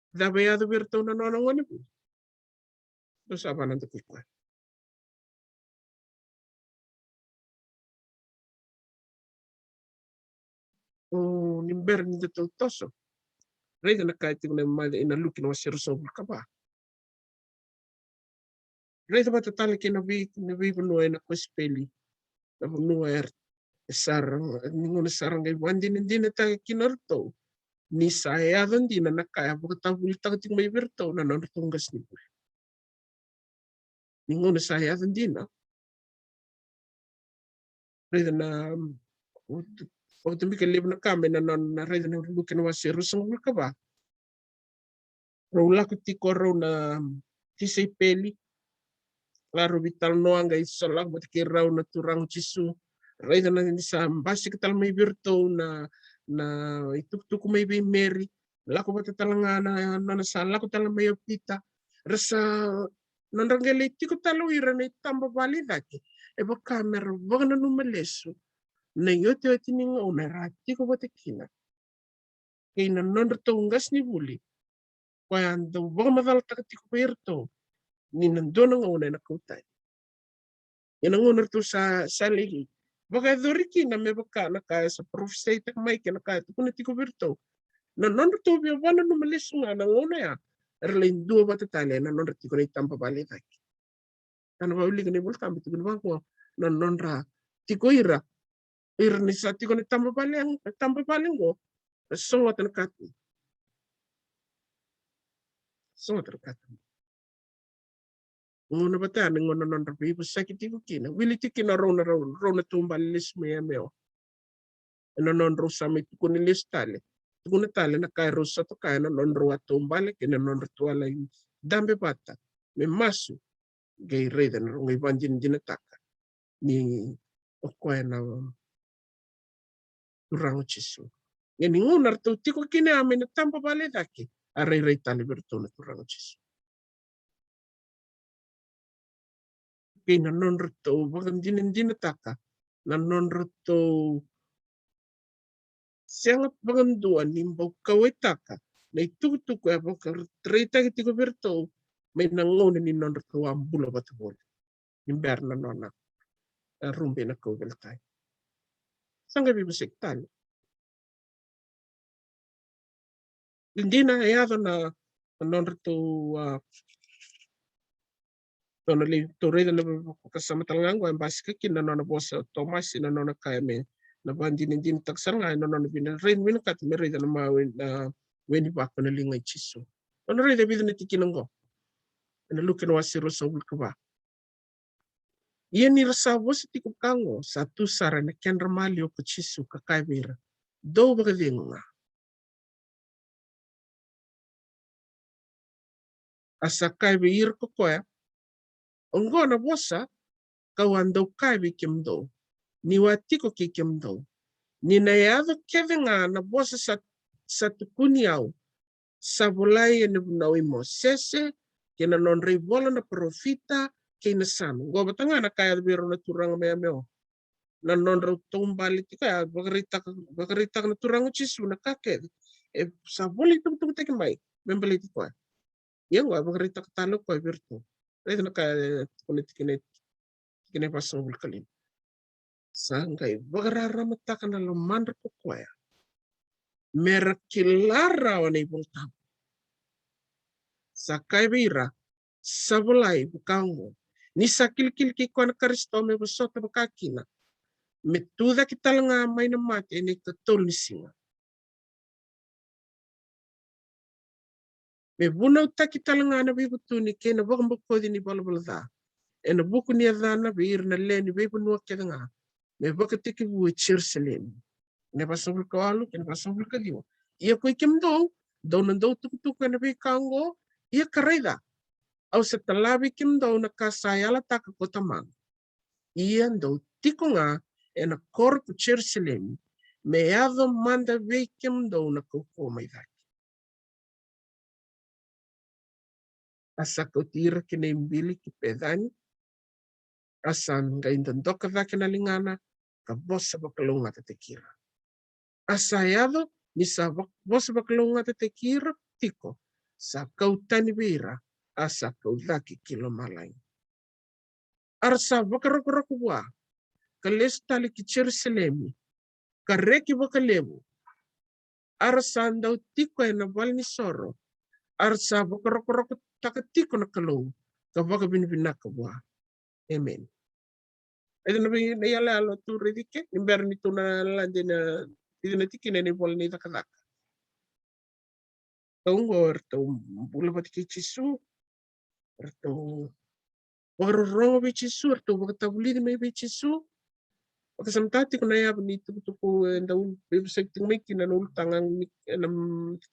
dabayado birto na nonong ano po ito saba ng tukikwa o nimber ni dito toso reda na kahit yung inalukin wa sirusobul ka ba reda ba tatali kinabibunuay na kuspeli na bunuay sarang nguna sarang ay wandi hindi na tayo kinarto ni saya hindi na nakaya pagkatapos ting may virto na nanatunggas ni po. Nguna saya hindi na. Reda na o tumbi kalib na kami na reda na lukin wa sirusang ka ba? Raula ko tiko raw na tisay peli. Klaro vital no ang guys salag matikiraw na turang chisu. Reda na sa basic tal may virto na ituktuk may be Mary. Lako ba talang na nasala ko talang may opita. Rasa Nandangele tiko talo ira na tamba bali daki. E ba kamera vagana numalesu. Na yote yote ni ngona ra tiko bote kina. Kina nandra to ngas ni vuli. Kwa ando vamadal taka tiko perto. Ni nandona ngona na kautai. Ina ngona to sa ligi. Baka doriki na me baka na kaya sa professor tak mai kena kaya tukuna tiko perto. Na nandra to bia vana numalesu nga na ngona ya. Erlain dua bata tali na nandra tiko na tamba bali daki. Kana ba uli kene voltambi tiko na bangko. Na nandra tiko ira ni sa tiko na tamba bali ngo. Songa terkatu. Songa terkatu. Ngona bata ni ngona nandra bi sakit tiko kina. Wili tiki na rona tumba lis me meo. Na nandra usami tiko ni lis tali. Tiko na tali na kaya rosa to kaya na nandra watumba le kina nandra tuala yung dambe bata. Me masu. Gay reda na ngai banjin dinataka. Ni okoy na turango chisu. Ngani ngunar to tiko kina ame na tamba bale daki. Aray tali berto na turango chisu. Kina nandra to bagan dinataka. Na nandra to siangat bagan dua nimbaw kawetaka. Na itutuko ya bakar treta tiko berto. May nangona ni nandra to ang bula batibol. Nimber na nona. Rumbe na kaweltay. Sangga bibisik tali. Hindi na ayado na nandra to nona li to reda na kasama talangang ang basika kin na nona bosa Thomas na nona kaya me na bandin tagsar nga na nona bin rain win kat me reda na mawin na weni ba ko na lingay chiso. Nona reda bido na tikinanggo. Na lukin wasiro sa ka ba. Iyan ni rasa bosa tikup kango sa tusara na ken ramalio ko chiso kakaibira. Do ba nga. Asa kaibir ko koya. Onggo na bosa kawan daw kaibi kim daw. Ni wati ko kikim daw. Ni nayado kevenga na bosa sa tukuniaw sa bulay ni bunawi mo sese kina non ribola na profita kina san. Gwa batanga na kaya biro na turang meo. Na non raw tumbali tika bagarita na turang chisu na kake. E sa buli tung tekimay. Membali ko. Yang gwa bagarita katalo ko birto. Ito na kaya kina pasang bulkalin. Sangkai bagararamat ka na lamandra ko kwaya. Merakilara wana Volatabu. Sa kaibira, sa bulay bukango. Ni sa kilkil kiko na karisto me busota bakakina. Metuda kita nga may namati ni katul ni singa. Me bunaw ta kita nga na bibutu ni kena bakang bukodi ni balabalada. E na buku ni adana bir na leni bibunwa kita nga. Me bakatiki buwe Jerusalem. Ne pasabul kawalu, kena pasabul kadiwa. Ia koi kim daw nandaw tuk na bikango, ia kareda. Au sa talabi kim daw nakasayala taka kotamang. Iyan daw tiko nga e na korpo Jerusalem. Meado manda bikim daw na kukumay daki. Asa kutira kinaimbili kipedani. Asan gaindandoka daki na lingana. Kabos sa bakalong at tekira. Asayado ni sa bos bakalong at tekira tiko. Sa kautan bira. Asa kaudaki kilomalay. Arsa bakarokorokuwa. Kalestali ki Jerusalem. Kareki bakalebu. Arsa daw tiko na bal ni soro. Arsa bakarokoroku takatiko na Kalou. Kabaka vinaka buwa. Amen. Ito na nayalalo to redike. Nimber nito na landi na dito na tikin na nipol ni takatak. Tungor to bula pati kichisu. To waroro bichisu. To Volatabu may bichisu. Pagkasamtati ko na yab ni tuko daw website ting may kinanultangang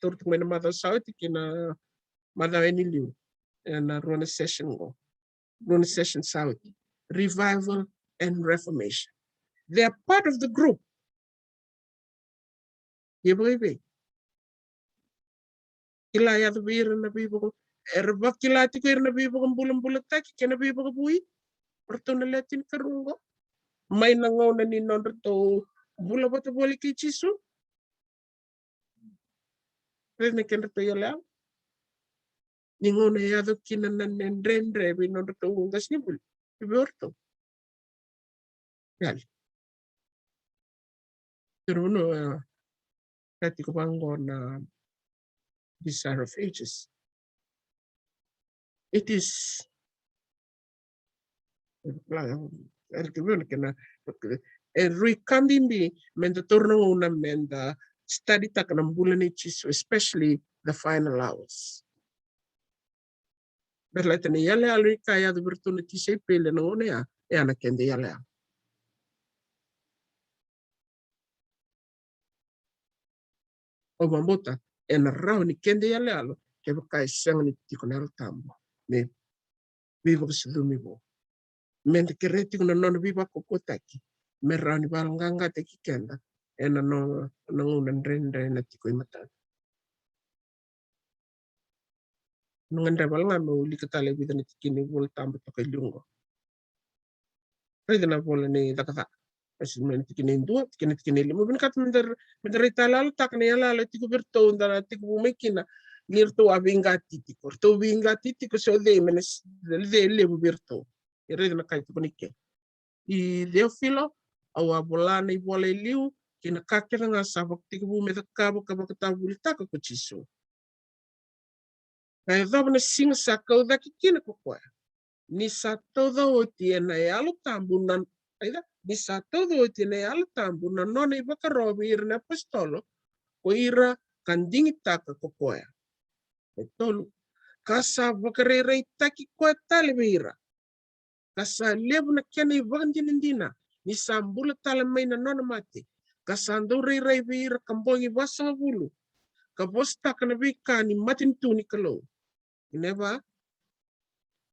turtok may na mata sa iti kina mata eniliw na runa session ko. Runa session sa iti. Revival and Reformation. They are part of the group. Iba. Ilaya to bira na bibo ko. Vakilati ko na bibo kang bulang-bulat taki kaya na bibo ka buhi. Perto na latin karungo. May nangaw na ni to bula ba to boli kay chisu? Pero na kaya to yalaw. Ningaw na yado kinanan nendre binonda to ungas ni buli. Iborto. Yali. Pero no, kati ko bango na Desire of Ages. It is Rikandimbi menda tornang una menda study tak ng bulan ni Chisu, especially the final hours. Berlaita ni yale alri kaya de opportunity say pele ng una ya na kende yale. O mamota en raw ni kende yale alo ke kai sang ni tikonel tambo. Ne vivo sidumi bo. Mente kereti kuna non viva kokotaki. Merani balanganga te kikenda. Ena no una ndrende na tiko imatan. Nunganda balanga no likatale vida ni tikini voltambo to kay lungo. Pwede na bola ni dakata. Kasi men tikini indua, tikini limo. Binakat mender italalo tak na yalala tiko berto unda tiko bumekina. Nirto abingati tiko. To bingati tiko so de menes de lebo berto. Ire na kay tiko nike. I Deofilo awa bolana i bola liu kina kakira nga sabak tiko bumetaka bakata ulutaga ko chisu. Kaya daw na singa saka o daki kina ko kwa. Ni sa todo o tiena e alo tambunan. Ni sa todo o tiena e alo tambunan nona i baka robi ira na apostolo o ira kandingi taka ko kwa. E tolu. Kasa baka rei taki kwa talibe ira. Kasa lebu na kena i vakandinindina. Ni sa mbula talamay na nona mati. Kasa ando rei ira kambongi basa vulu. Kabosta ka na bika ni matintu ni Kalou. Ineba,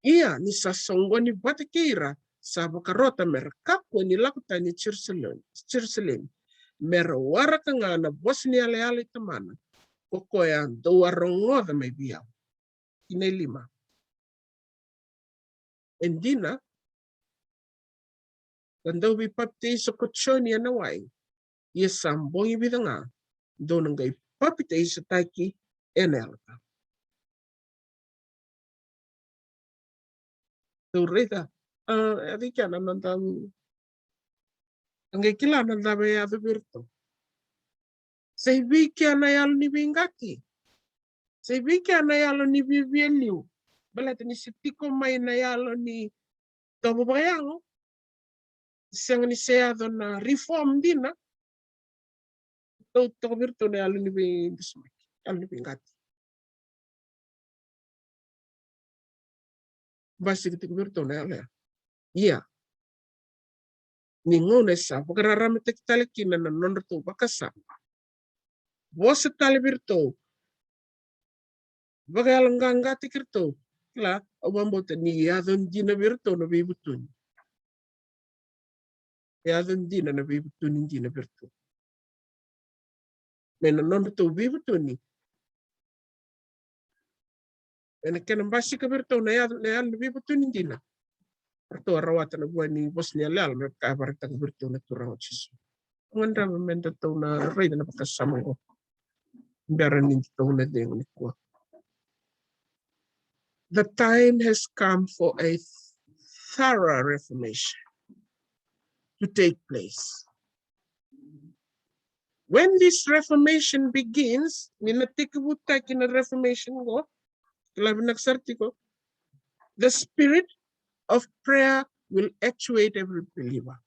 iya ni sasongwa ni batikira sa bakarota merakakwa ni lakuta ni Jerusalem. Merawara ka nga na bos ni ale tamana. Kokoya doa rongoda may biyaw. Inay 5. Endina, kandaw bipapte sa kutsyon niya naway. Iya sambong ibida nga. Doon nga ipapite sa taki enelka. Rita, adika na nandang ang kailangan na may virto. Sa ibigya na yalo ni Bingaki. Sa ibigya na yalo ni Vivianiu. Balat ni Sitiko may na yalo ni Tobobayang. Siyang ni Seado na reform din na. Ito virto na yalo ni Bingaki. Basi kita virto na yalo. Iya. Ningon sa pagkararamit kitalikin na nonroto bakasa. Bosa tali virto. Bagalang gati kirto. La obambota ni yadon dina virto na bibutun. Yadon dina na bibutun dina virto. Mena nonroto bibutun ni. Mena kenang basi ka virto na yadon bibutun dina. Perto rawatan na buwan ni bos niya lal, may kabarita ka virto na turang chiso. Ang anda mamenta to na ray na napakasama ko. Meron din to na din ko. The time has come for a thorough reformation to take place. When this reformation begins, ninatikabuta kina reformation ko, the spirit of prayer will actuate every believer.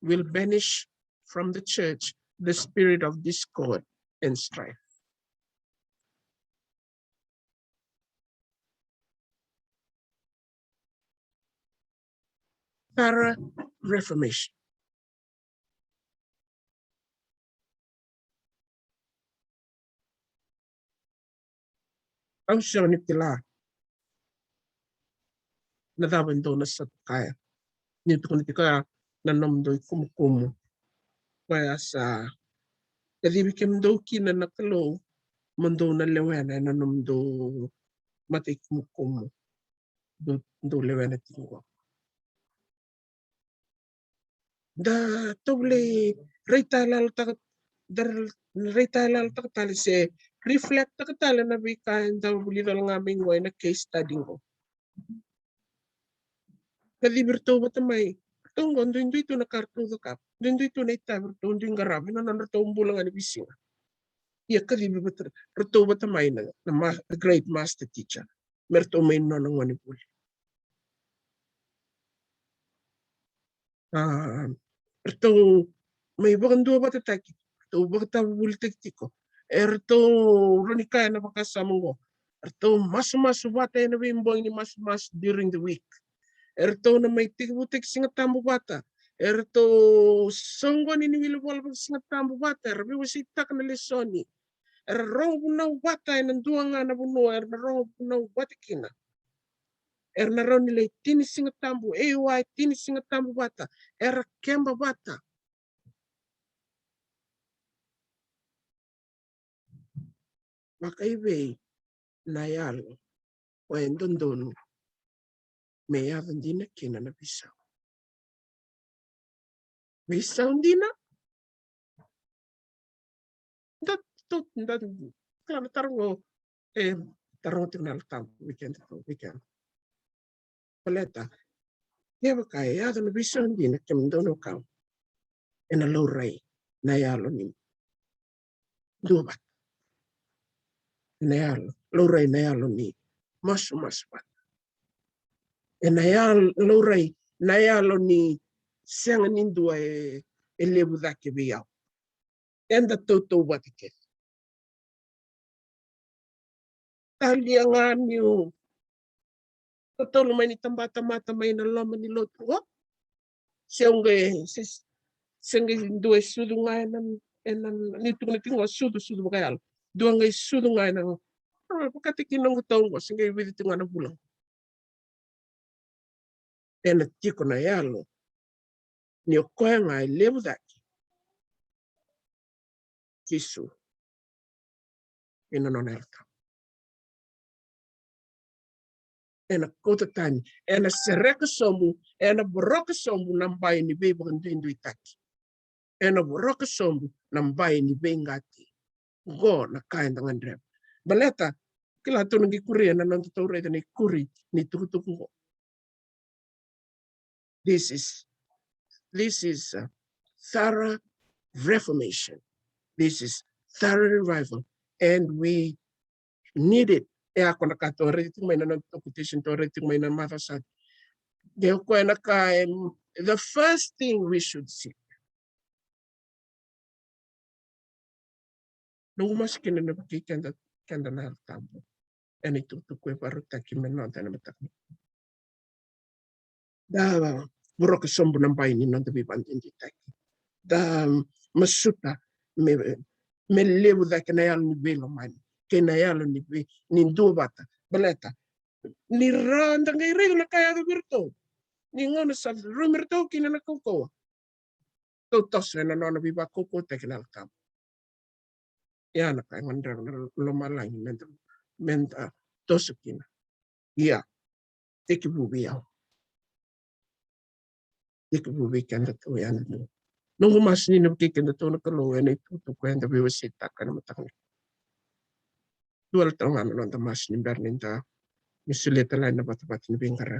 Will banish from the church the spirit of discord and strife. Thorough reformation. Ang siya nitila na dapat doon sa kaya. Nito kung tika nanomdoy kumukumu. Kaya sa kadibikim do kina na Kalou Mundo na lewena na numdo matikumukumu. Do lewena tingo. Da toble reitalal tak dar reitalal tak tali se reflect tak tali na bikain da bulidol ngaming way na case study ko. Kadi berto batamay. Tunggu ndu itu na kartu kap. Ndu itu na ita berto ndu ngarabi na nanarto umbulang ani bising. Ya kadi berto batamay na the great master teacher. Merto may no nang wani buli. Berto may bagan dua batataki. Berto bagata buli tektiko. Erto ronikaya na bakasamungo. Erto masu bata na bimboy ni mas during the week. Erto na may tigutik singat tambo bata. Erto songgo ni niwilwal singat tambo bata. Rabi wasitak na lesoni. Rong bunaw bata ng duwanga na buno. Rong bunaw batikina. Naron nila tini singat tambo. Ewa tini singat tambo bata. Kemba bata. Makaibe na yalo. O endondon. May yavan din na kina na bisaw. Bisaw din na. Dat klaro tarong tinggal tam weekend. Paleta. Kaya kaya na bisaw din na kemdono ka. Na loray na yalo ni. Dubat. Na yalo. Loray na yalo ni. Masumaspat. Na yalo loray na yalo ni siyang nindua lebu dake biyaw. Enda toto batike. Taliangan niyo. Totoo may nitambata-mata may nalaman ni Lotro. Siyang dua sudungan nito sudu bakayal. Dua ngay sudungan ng pagkatikin ng taong ko siyang ibigit nga na bulang. Ena tiko na yalo. Niyo kaya nga lebu dake. Kisu. Inononelka. Ena kota tani. Ena sereka sombu. Ena broka sombu nambayi ni bebo kandu itaki. Ena broka sombu nambayi ni bengati. Go na kain tangan drep. Baleta. Kila ito nang kuri. Ena nang tutore ni kuri. Ni tukutuko. This is thorough Reformation. This is thorough revival. And we need it. Ako nakatore ito may nanagtokutisyon tore ito may namatasad. The first thing we should see. Nung mas kinanabakikan kanda na tabo. And itutukwe paruta kimenonta na matakni. Da burok sombo ng bayan ni nandabi bandin ditaki. Da masuta me lebu da kinayalo ni belo man. Kinayalo ni dubata. Baleta. Ni randa ngay rego na kaya gabirto. Ni ngono sa rumirto kinanakuko. Totos na biba kuko tekinal kam. Yan kay mandar lumalang menta tosukina. Iya. Ikibubiyaw. Ikibubi kanda to yan. Nung umas ni nabkikin na to na Kalou na itutukwenda biwasita ka na matakni. Duwal taong ano nang tamas ni Berninda. Misulita lang na batabat ni Bingara.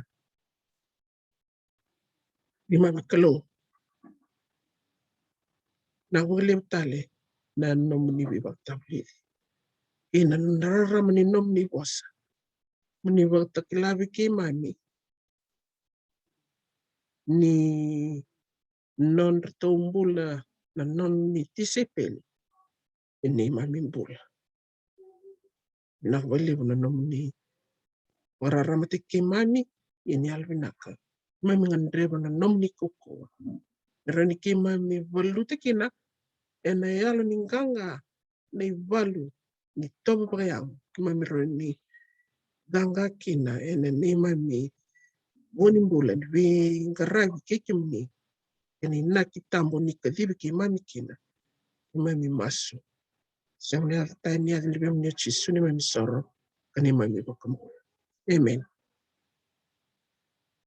Di mga Kalou. Nawalim tali na nom ni bibag tabli. Inanararaman ni nom ni bosa. Manibag takilabi kay mami. Ni non retombula na non ni tisipil. Ini mami bula. Nakawali mo na nom ni wararamatik kay mami. Ini alvinaka. Mami ngandreba na nom ni kuko. Narani kay mami valuta kina. Ena yalo ninganga na ivalu ni toba pagayang kimami ni ganga kina ena ni mami wonimbula vi ngarabi kekim ni ena ina kitambo ni kadibi kimami kina kimami masu Siang ni alta ni adli bem ni chisuni mami soro kani mami bakamu. Amen.